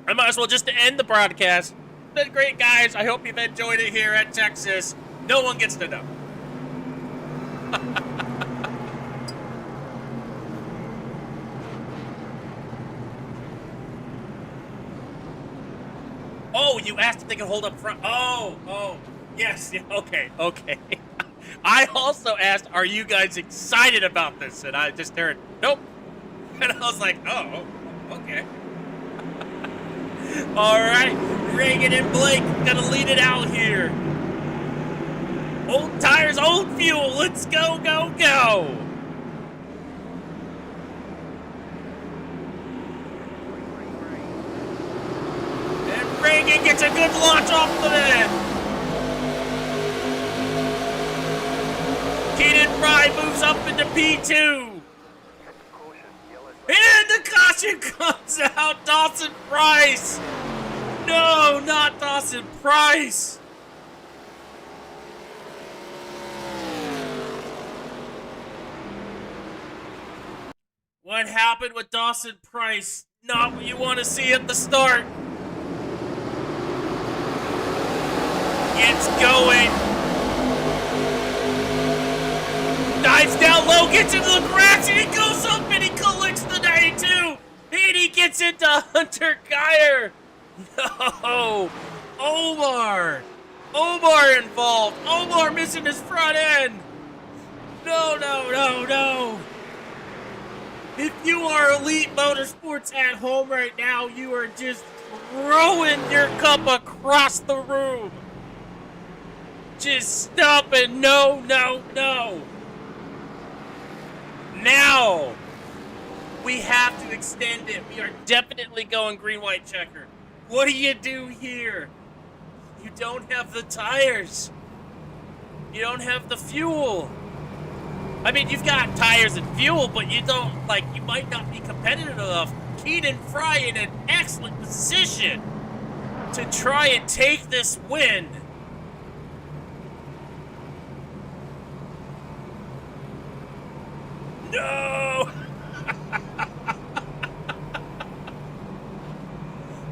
I might as well just end the broadcast. It's been great, guys. I hope you've enjoyed it here at Texas. No one gets to know. Oh, you asked if they could hold up front. Oh, yes, yeah, okay. I also asked, are you guys excited about this? And I just heard, nope. And I was like, oh, okay. All right, Reagan and Blake gonna lead it out here. Old tires, old fuel. Let's go, go, go. And Reagan gets a good launch off the net. Keaton Fry moves up into P2. And the caution comes out. Dawson Price. No, not Dawson Price. What happened with Dawson Price? Not what you want to see at the start. It's going. Dives down low, gets into the grass, and he goes up and he collects the 92. And he gets into Hunter Geyer. No. Omar involved. Omar missing his front end. No. If you are Elite Motorsports at home right now, you are just throwing your cup across the room. Just stop it. No. Now, we have to extend it. We are definitely going green-white checker. What do you do here? You don't have the tires. You don't have the fuel. I mean, you've got tires and fuel, but you don't, you might not be competitive enough. Keaton Fry in an excellent position to try and take this win. No!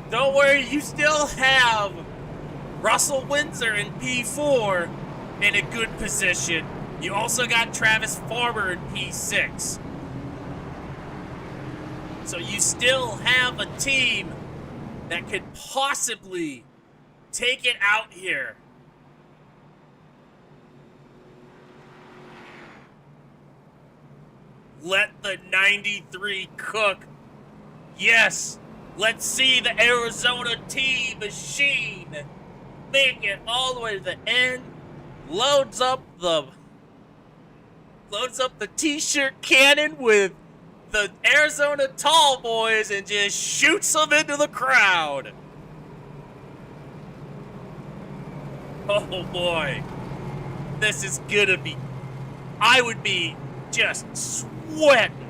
Don't worry, you still have Russell Windsor in P4 in a good position. You also got Travis Farmer in P6. So you still have a team that could possibly take it out here. Let the 93 cook. Yes, let's see the Arizona T machine make it all the way to the end. Loads up the t-shirt cannon with the Arizona Tall Boys and just shoots them into the crowd. Oh boy, this is gonna be, I would be just sweating.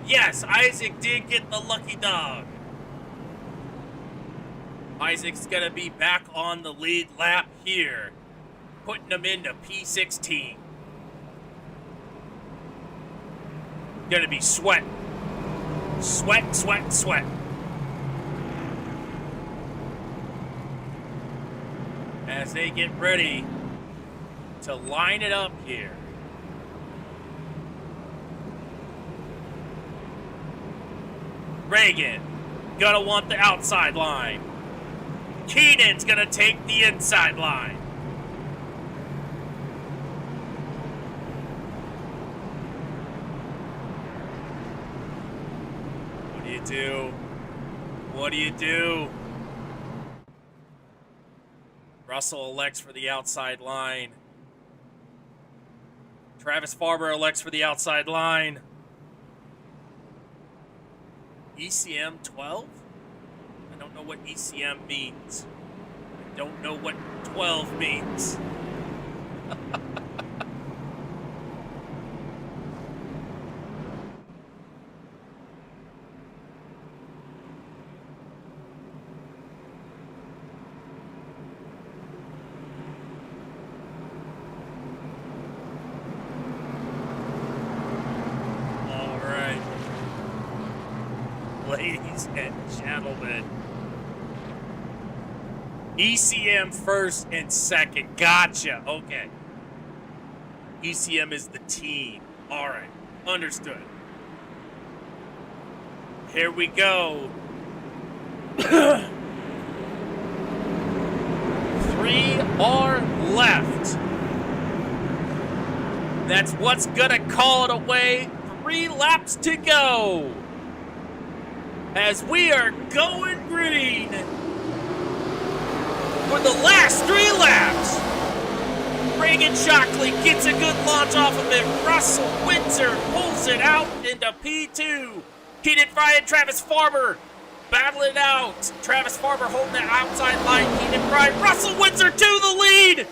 Yes, Isaac did get the lucky dog. Isaac's gonna be back on the lead lap here, putting him into P16. Gonna be sweat. As they get ready to line it up here. Reagan, gonna want the outside line. Keenan's gonna take the inside line. What do you do? What do you do? Russell elects for the outside line. Travis Farber elects for the outside line. ECM 12? I don't know what ECM means. I don't know what 12 means. Ladies and gentlemen, ECM first and second. Gotcha. Okay. ECM is the team. All right. Understood. Here we go. 3 are left. That's what's gonna call it away. 3 laps to go. As we are going green for the last 3 laps. Reagan Shockley gets a good launch off of it. Russell Windsor pulls it out into P2. Keenan Fry and Travis Farber battle it out. Travis Farber holding the outside line. Keenan Fry. Russell Windsor to the lead.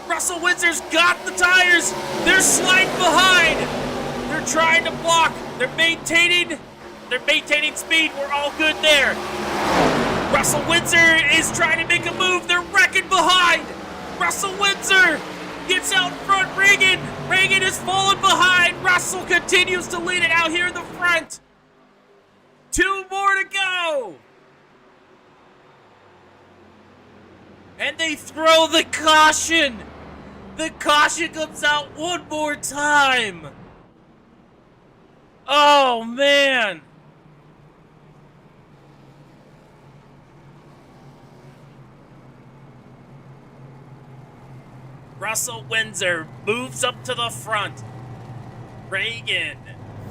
Russell Windsor's got the tires. They're sliding behind. They're trying to block. They're maintaining speed. We're all good there. Russell Windsor is trying to make a move. They're wrecking behind. Russell Windsor gets out in front. Reagan is falling behind. Russell continues to lead it out here in the front. 2 more to go. And they throw the caution. The caution comes out one more time. Oh, man. Russell Windsor moves up to the front. Reagan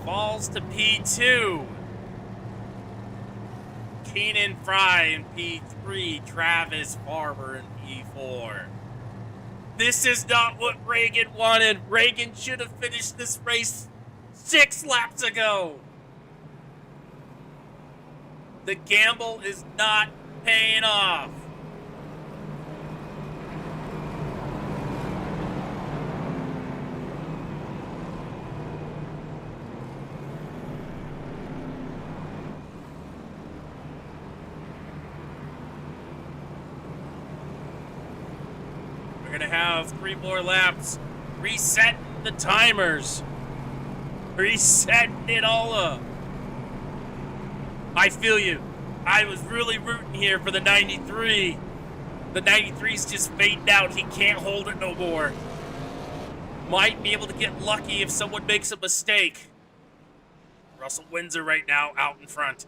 falls to P2. Keenan Fry in P3. Travis Farber in P4. This is not what Reagan wanted. Reagan should have finished this race 6 laps ago. The gamble is not paying off. We're gonna have 3 more laps. Resetting the timers. Resetting it all up. I feel you. I was really rooting here for the 93. The 93's just fading out. He can't hold it no more. Might be able to get lucky if someone makes a mistake. Russell Windsor right now out in front.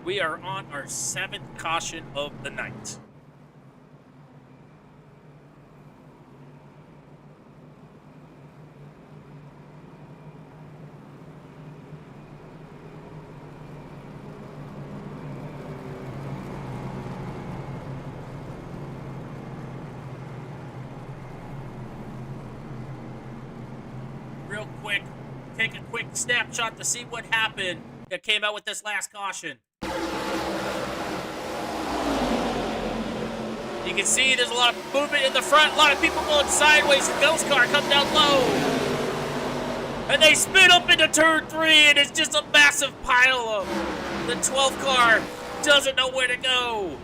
We are on our 7th caution of the night. Real quick, take a quick snapshot to see what happened that came out with this last caution. You can see there's a lot of movement in the front, a lot of people going sideways. The ghost car comes down low. And they spin up into turn 3, and it's just a massive pileup. The 12th car doesn't know where to go.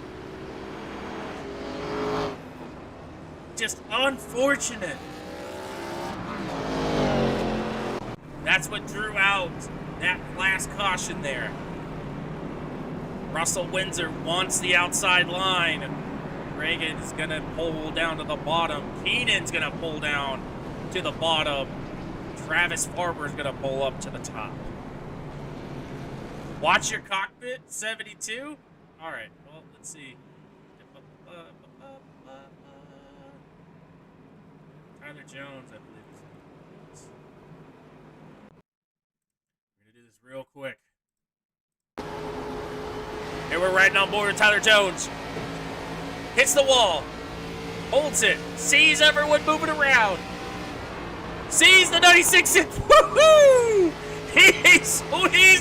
Just unfortunate. That's what drew out that last caution there. Russell Windsor wants the outside line. Reagan's going to pull down to the bottom. Keenan's going to pull down to the bottom. Travis Farmer's going to pull up to the top. Watch your cockpit, 72. All right, well, let's see. Tyler Jones, I believe. We're going to do this real quick. Here we're riding on board with Tyler Jones. Hits the wall. Holds it. Sees everyone moving around. Sees the 96 inch. Woohoo! He's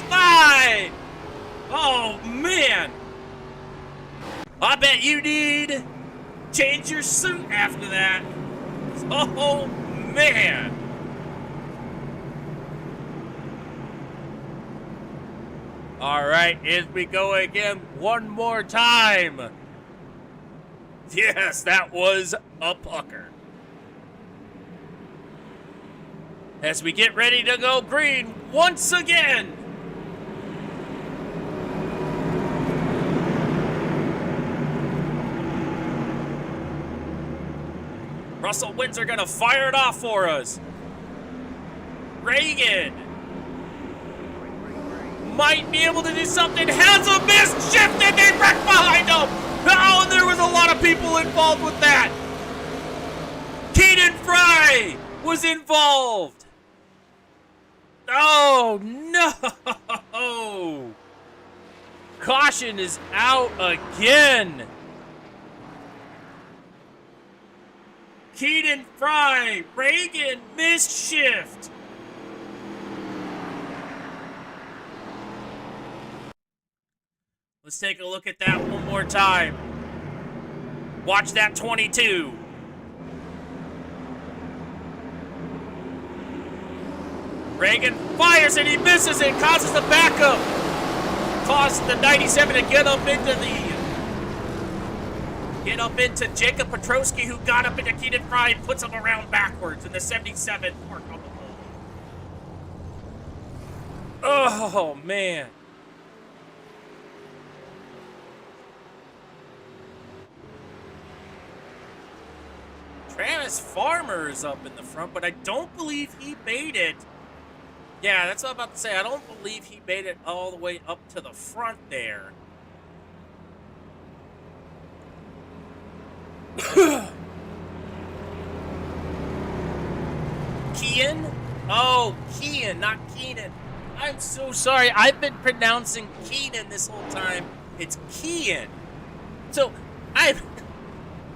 by. Oh, man. I bet you need change your suit after that. Oh, man. All right, here we go again one more time. Yes, that was a pucker. As we get ready to go green once again. Russell Windsor gonna fire it off for us. Reagan might be able to do something. Has a missed shift and they wreck behind him. Oh, and there was a lot of people involved with that. Keenan Fry was involved. Oh, no. Caution is out again. Keenan Fry, Reagan, missed shift. Let's take a look at that one more time. Watch that 22. Reagan fires and he misses it, causes the backup. Causes the 97 to get up into Jacob Petrosky, who got up into Keenan Fry and puts him around backwards in the 77 parked on the pole. Oh, man. Travis Farmer is up in the front, but I don't believe he made it. Yeah, that's what I'm about to say. I don't believe he made it all the way up to the front there. Kian? Oh, Kian, not Keenan. I'm so sorry. I've been pronouncing Keenan this whole time. It's Kian. So,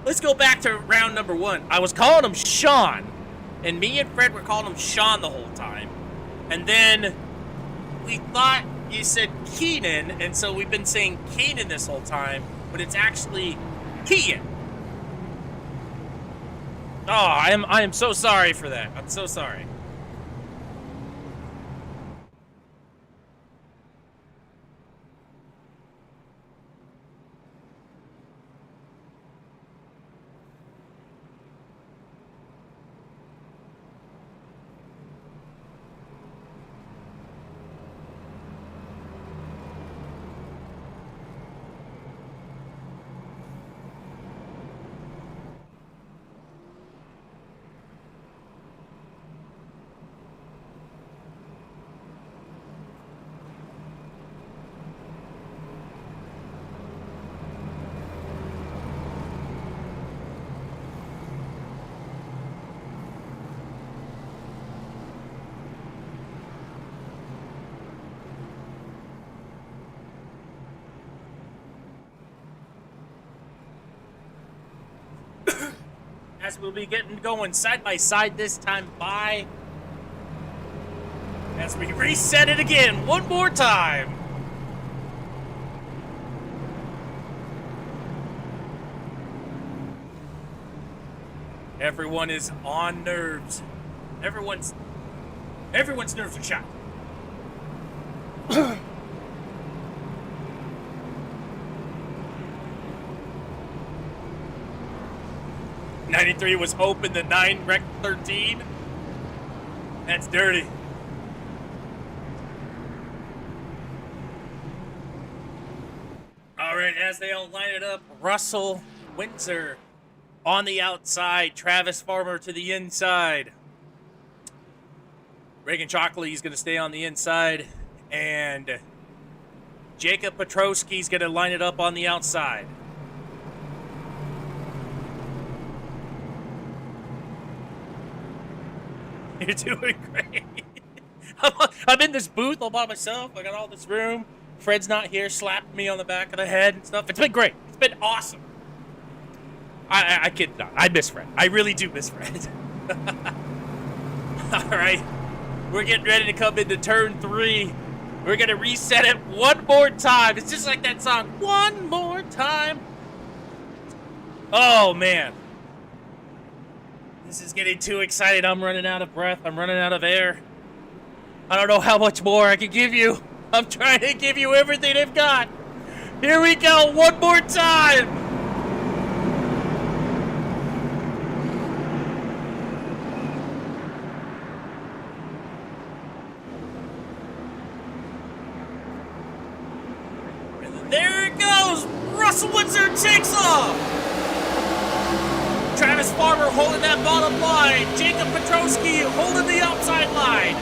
let's go back to round number one. I was calling him Sean, and me and Fred were calling him Sean the whole time. And then we thought you said Keenan, and so we've been saying Keenan this whole time, but it's actually Kian. Oh, I am so sorry for that. I'm so sorry. As we'll be getting going side by side this time by as we reset it again one more time. Everyone is on nerves. Everyone's nerves are shot. 93 was open, the 9 wrecked 13. That's dirty. right, as they all line it up, Russell Windsor on the outside, Travis Farmer to the inside. Reagan Chalkley's going to stay on the inside, and Jacob Petrosky's going to line it up on the outside. You're doing great. I'm in this booth all by myself. I got all this room. Fred's not here, slapped me on the back of the head and stuff. It's been great. It's been awesome. I kid not. I miss Fred. I really do miss Fred. All right. We're getting ready to come into turn 3. We're going to reset it one more time. It's just like that song. One more time. Oh, man. This is getting too excited. I'm running out of breath. I'm running out of air. I don't know how much more I can give you. I'm trying to give you everything I've got. Here we go. One more time. And there it goes. Russell Windsor takes off. Travis Farmer holding that bottom line. Jacob Petrosky holding the outside line.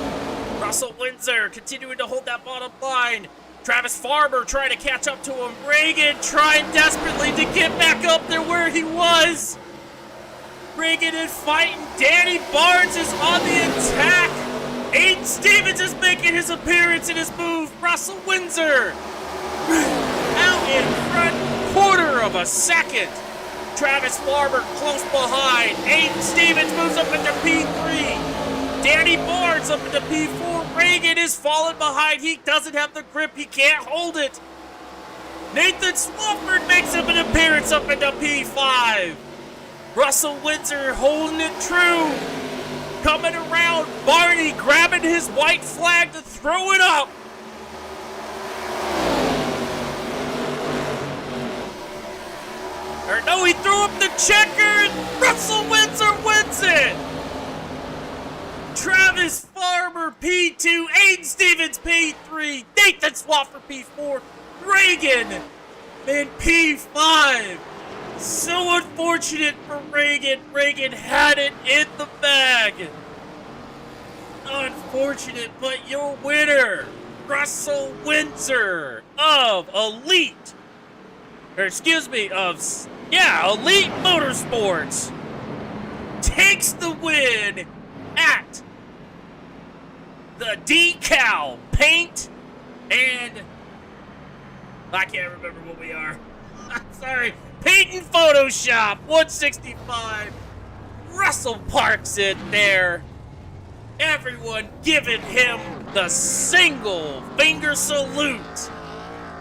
Russell Windsor continuing to hold that bottom line. Travis Farmer trying to catch up to him. Reagan trying desperately to get back up there where he was. Reagan is fighting. Danny Barnes is on the attack. Aiden Stevens is making his appearance in his move. Russell Windsor out in front, quarter of a second. Travis Farmer close behind. Aiden Stevens moves up into P3. Danny Barnes up into P4. Reagan is falling behind. He doesn't have the grip. He can't hold it. Nathan Swafford makes up an appearance up into P5. Russell Windsor holding it true. Coming around. Barney grabbing his white flag to throw it up. Or no, he threw up the checker, and Russell Windsor wins it! Travis Farmer, P2, Aiden Stevens, P3, Nathan Swafford, P4, Reagan in P5. So unfortunate for Reagan. Reagan had it in the bag. Unfortunate, but your winner, Russell Windsor of Elite. Elite Motorsports takes the win at the decal paint and I can't remember what we are. I'm sorry. Paint and Photoshop 165. Russell parks it there. Everyone giving him the single finger salute.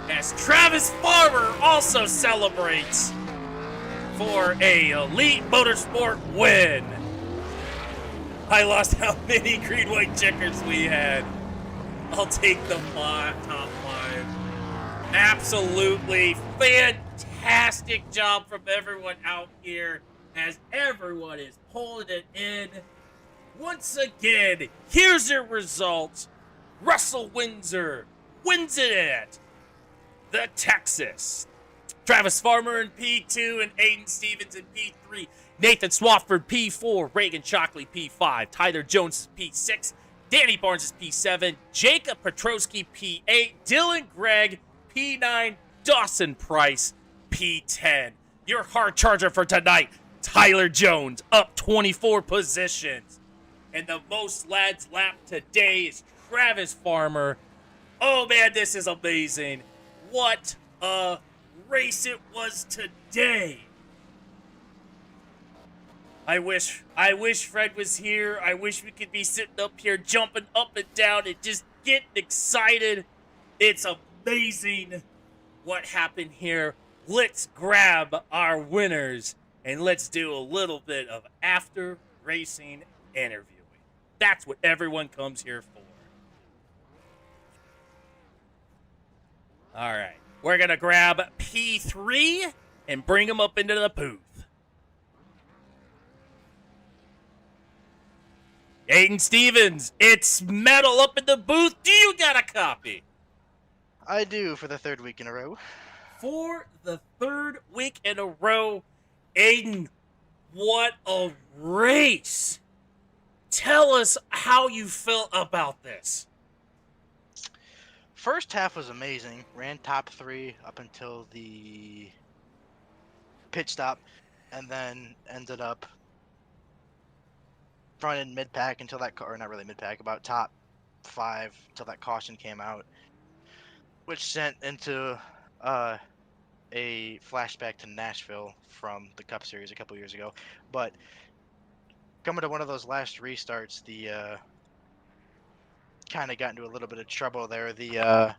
As Travis Farmer also celebrates for a Elite Motorsport win. I lost how many green white checkers we had. I'll take the top 5. Absolutely fantastic job from everyone out here as everyone is pulling it in. Once again, here's your results. Russell Windsor wins it at the Texas. Travis Farmer in P2 and Aiden Stevens in P3. Nathan Swafford P4. Reagan Chalkley P5. Tyler Jones is P6. Danny Barnes is P7. Jacob Petrosky P8. Dylan Gregg P9. Dawson Price P10. Your hard charger for tonight, Tyler Jones, up 24 positions. And the most lads lap today is Travis Farmer. Oh man, this is amazing. What a race it was today. I wish Fred was here. I wish we could be sitting up here jumping up and down and just getting excited. It's amazing what happened here. Let's grab our winners and let's do a little bit of after racing interviewing. That's what everyone comes here for. All right, we're going to grab P3 and bring him up into the booth. Aiden Stevens, it's Metal up in the booth. Do you got a copy? I do for the third week in a row. for the third week in a row. Aiden, what a race! Tell us how you felt about this. First half was amazing. Ran top 3 up until the pit stop, and then ended up front and mid pack until that, or not really mid pack, about top 5 until that caution came out, which sent into a flashback to Nashville from the Cup Series a couple years ago. But coming to one of those last restarts, the kind of got into a little bit of trouble there. The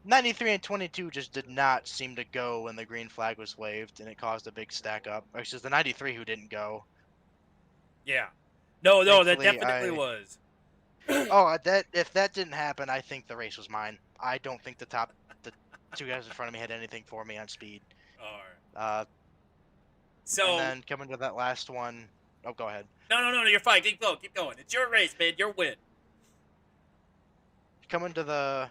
93 and 22 just did not seem to go when the green flag was waved, and it caused a big stack up. Or it's just the 93 who didn't go. Yeah. No, that Thankfully, definitely was. That if that didn't happen, I think the race was mine. I don't think the two guys in front of me had anything for me on speed. All right. So And then coming to that last one, oh, go ahead. No, you're fine. Keep going. It's your race, man. Your win. Coming to the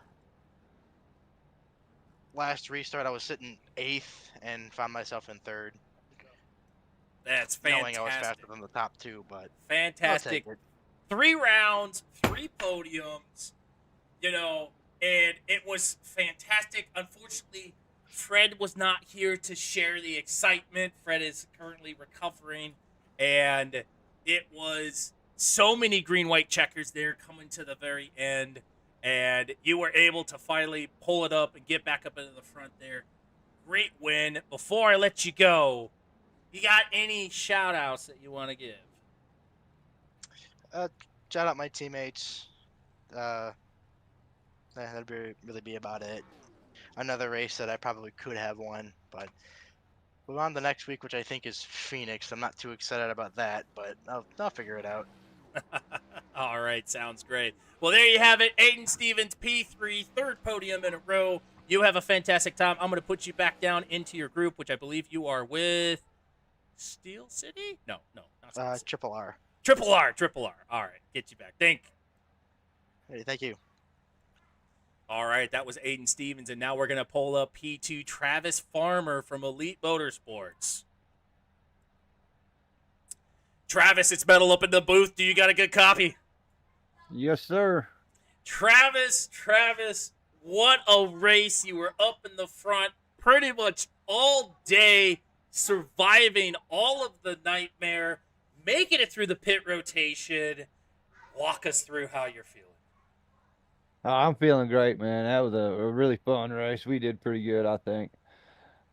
last restart, I was sitting 8th and found myself in 3rd. That's fantastic. Knowing I was faster than the top 2, but fantastic. 3 rounds, 3 podiums, and it was fantastic. Unfortunately, Fred was not here to share the excitement. Fred is currently recovering, and it was so many green-white checkers there coming to the very end, and you were able to finally pull it up and get back up into the front there. Great win. Before I let you go, you got any shout-outs that you want to give? Shout out my teammates. That'd really be about it. Another race that I probably could have won, but we're on the next week, which I think is Phoenix. I'm not too excited about that, but I'll figure it out. All right, sounds great. Well, there you have it. Aiden Stevens, P3, 3rd podium in a row. You have a fantastic time. I'm going to put you back down into your group, which I believe you are with Steel City? No, not Steel City. Triple R. Triple R. All right, get you back. Hey, thank you. All right, that was Aiden Stevens, and now we're going to pull up P2 Travis Farmer from Elite Motorsports. Travis, it's metal up in the booth. Do you got a good copy? Yes, sir. Travis, what a race. You were up in the front pretty much all day, surviving all of the nightmare, making it through the pit rotation. Walk us through how you're feeling. I'm feeling great, man. That was a really fun race. We did pretty good, I think.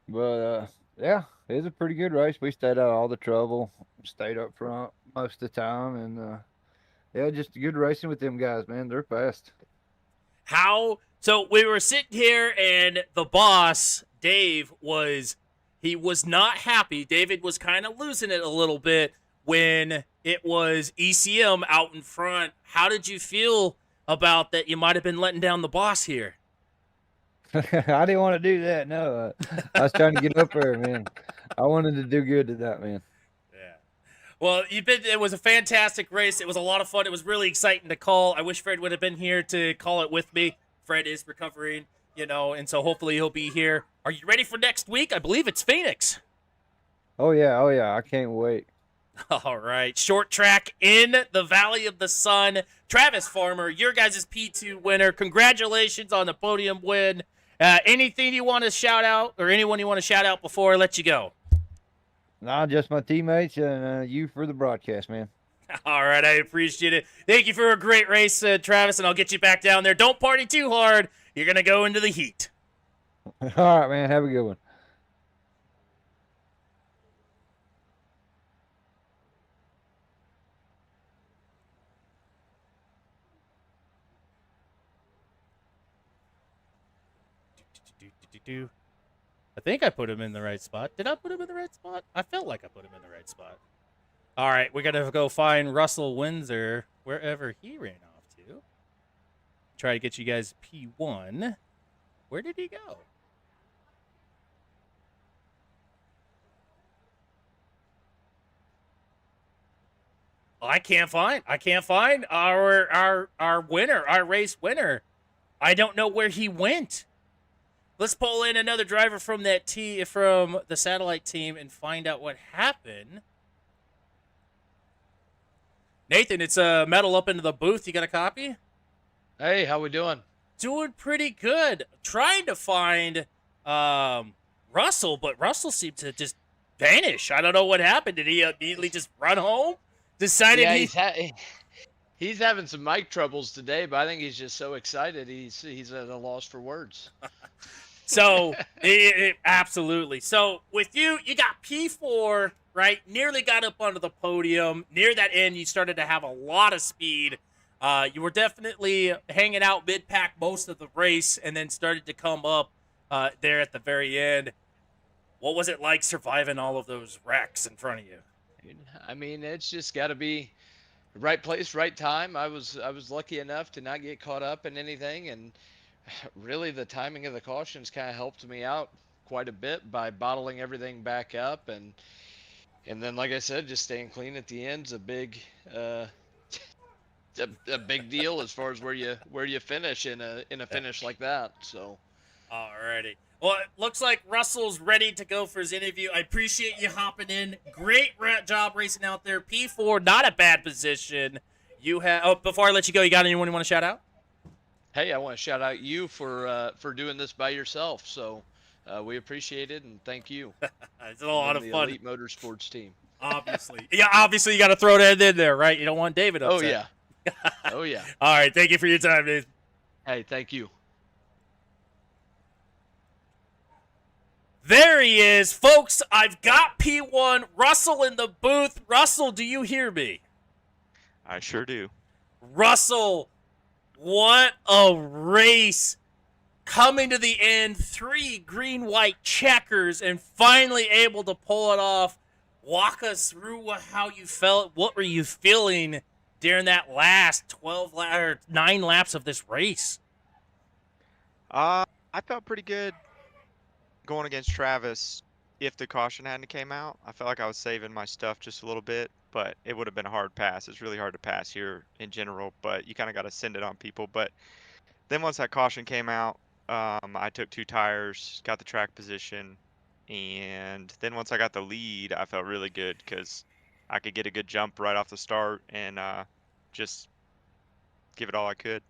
But, yeah, it was a pretty good race. We stayed out of all the trouble, stayed up front most of the time, and, yeah, just good racing with them guys, man. They're fast. So we were sitting here, and the boss, Dave, was not happy. David was kind of losing it a little bit when it was ECM out in front. How did you feel about that? You might have been letting down the boss here. I didn't want to do that, no. I was trying to get up there, man. I wanted to do good to that, man. Yeah. Well, it was a fantastic race. It was a lot of fun. It was really exciting to call. I wish Fred would have been here to call it with me. Fred is recovering, and so hopefully he'll be here. Are you ready for next week? I believe it's Phoenix. Oh, yeah. I can't wait. All right. Short track in the Valley of the Sun. Travis Farmer, your guys' P2 winner. Congratulations on the podium win. Anything you want to shout out or anyone you want to shout out before I let you go? Nah, just my teammates and you for the broadcast, man. All right. I appreciate it. Thank you for a great race, Travis, and I'll get you back down there. Don't party too hard. You're going to go into the heat. All right, man. Have a good one. I think I put him in the right spot. Did I put him in the right spot? I felt like I put him in the right spot. All right, we're going to go find Russell Windsor wherever he ran off to. Try to get you guys P1. Where did he go? I can't find our winner, our race winner. I don't know where he went. Let's pull in another driver from from the satellite team and find out what happened. Nathan, it's a metal up into the booth. You got a copy? Hey, how we doing? Doing pretty good. Trying to find Russell, but Russell seemed to just vanish. I don't know what happened. Did he immediately just run home? Decided He's having some mic troubles today, but I think he's just so excited he's at a loss for words. So, absolutely. So, with you got P4, right? Nearly got up onto the podium. Near that end, you started to have a lot of speed. You were definitely hanging out mid-pack most of the race and then started to come up there at the very end. What was it like surviving all of those wrecks in front of you? I mean, it's just got to be right place, right time. I was lucky enough to not get caught up in anything, and really the timing of the cautions kind of helped me out quite a bit by bottling everything back up, and then, like I said, just staying clean at the end's a big a big deal as far as where you finish in a finish like that. So, alrighty. Well, it looks like Russell's ready to go for his interview. I appreciate you hopping in. Great job racing out there. P4, not a bad position. You have. Oh, before I let you go, you got anyone you want to shout out? Hey, I want to shout out you for doing this by yourself. So, we appreciate it and thank you. It's a lot of the fun. Elite Motorsports team. Obviously, obviously you got to throw that in there, right? You don't want David upset. Oh yeah. Oh yeah. All right, thank you for your time, Dave. Hey, thank you. There he is, folks. I've got P1 Russell in the booth. Russell, do you hear me? I sure do. Russell, what a race. Coming to the end, 3 green-white checkers, and finally able to pull it off. Walk us through how you felt. What were you feeling during that last 9 laps of this race? I felt pretty good going against Travis. If the caution hadn't came out, I felt like I was saving my stuff just a little bit, but it would have been a hard pass. It's really hard to pass here in general, but you kind of got to send it on people. But then once that caution came out, I took 2 tires, got the track position, and then once I got the lead, I felt really good because I could get a good jump right off the start and just give it all I could.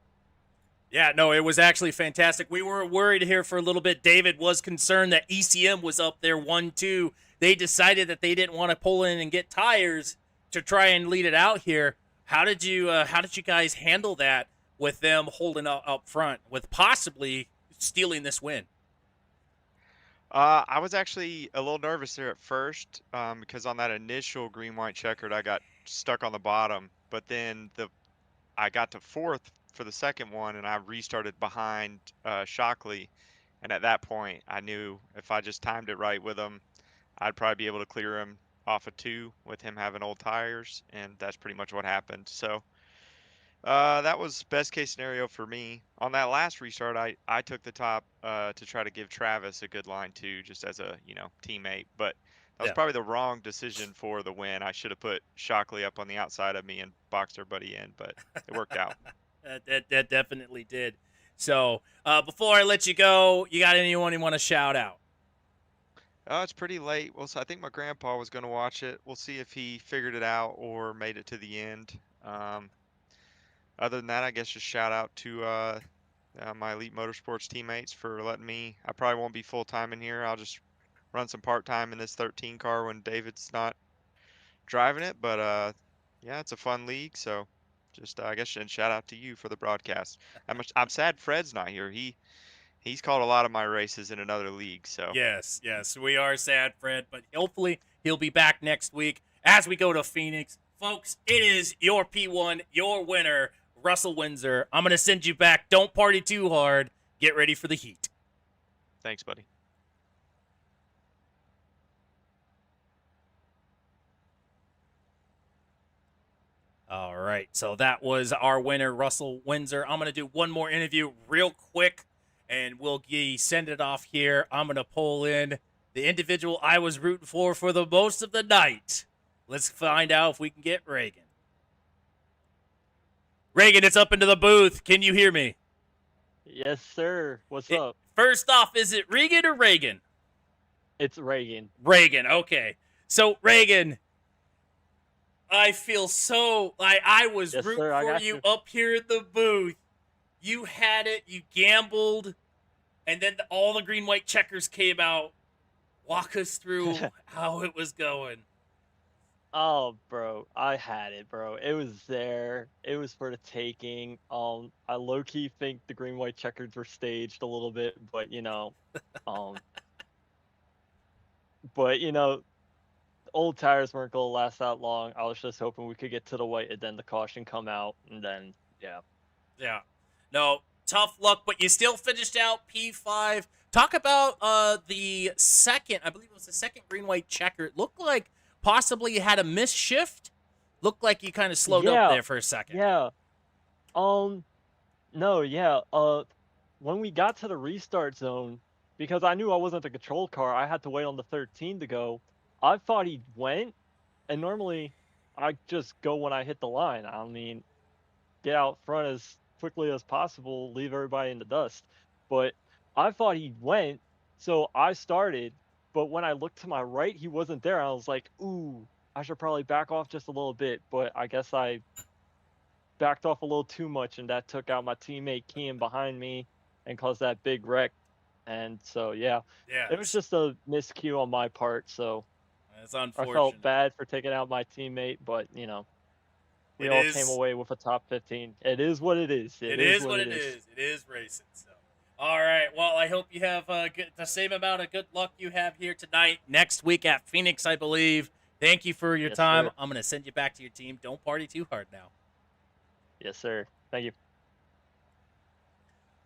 Yeah, no, it was actually fantastic. We were worried here for a little bit. David was concerned that ECM was up there 1-2. They decided that they didn't want to pull in and get tires to try and lead it out here. How did you guys handle that with them holding up front, with possibly stealing this win? I was actually a little nervous there at first because on that initial green-white checkered, I got stuck on the bottom, but then I got to 4th for the second one, and I restarted behind Shockley, and at that point, I knew if I just timed it right with him, I'd probably be able to clear him off of 2 with him having old tires, and that's pretty much what happened. So that was best case scenario for me. On that last restart, I took the top to try to give Travis a good line too, just as a teammate. But that was probably the wrong decision for the win. I should have put Shockley up on the outside of me and boxed everybody in, but it worked out. That definitely did. So before I let you go, you got anyone you want to shout out? It's pretty late. Well, so I think my grandpa was going to watch it. We'll see if he figured it out or made it to the end. Other than that, I guess just shout out to my Elite Motorsports teammates for letting me. I probably won't be full time in here. I'll just run some part time in this 13 car when David's not driving it. But yeah, it's a fun league. So just I guess and shout out to you for the broadcast. I'm sad Fred's not here. He's called a lot of my races in another league. So Yes, we are sad, Fred, but hopefully he'll be back next week as we go to Phoenix. Folks, it is your P1, your winner, Russell Windsor. I'm going to send you back. Don't party too hard. Get ready for the heat. thanks, buddy. All right, so that was our winner, Russell Windsor. I'm going to do one more interview real quick, and we'll send it off here. I'm going to pull in the individual I was rooting for the most of the night. Let's find out if we can get Reagan. Reagan, it's up into the booth. Can you hear me? Yes, sir. What's up? First off, is it Regan or Reagan? It's Reagan. Reagan, okay. So, Reagan, I feel so like I was Yes, rooting sir, I for got you you. up here at the booth. You had it, you gambled, and then all the green white checkers came out. Walk us through how it was going. Oh, bro, I had it, bro. It was there. It was for the taking. I low key think the green white checkers were staged a little bit, but um, old tires weren't gonna last that long. I was just hoping we could get to the white and then the caution come out, and then yeah. Yeah. No, tough luck, but you still finished out P5. Talk about the second, I believe it was the second green white checker. It looked like possibly you had a miss shift. Looked like you kind of slowed up Yeah, there for a second. yeah. No, yeah. When we got to the restart zone, because I knew I wasn't the control car, I had to wait on the 13 to go. I thought he went, and normally I just go when I hit the line. I mean, get out front as quickly as possible, leave everybody in the dust. But I thought he went, so I started. But when I looked to my right, he wasn't there. I was like, ooh, I should probably back off just a little bit. But I guess I backed off a little too much, and that took out my teammate Kean behind me and caused that big wreck. And so, yeah, Yeah. it was just a miscue on my part. So It's I unfortunate. felt bad for taking out my teammate, but we It all is- came away with a top 15. It is what it is. It is what it is. It is racing. So, all right. Well, I hope you have the same amount of good luck you have here tonight. Next week at Phoenix, I believe. Thank you for your Yes, time. sir. I'm going to send you back to your team. Don't party too hard now. Yes, sir. Thank you.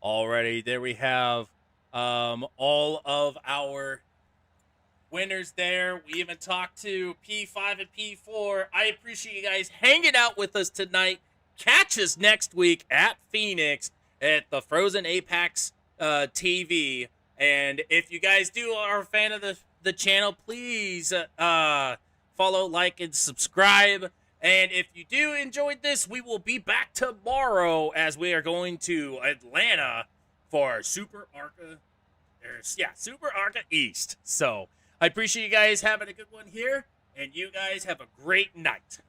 Alrighty, there we have all of our winners there. We even talked to P5 and P4. I appreciate you guys hanging out with us tonight. Catch us next week at Phoenix at the Frozen Apex TV. And if you guys are a fan of the channel, please follow, like, and subscribe. And if you do enjoy this, we will be back tomorrow as we are going to Atlanta for Super Arca East. So I appreciate you guys having a good one here, and you guys have a great night.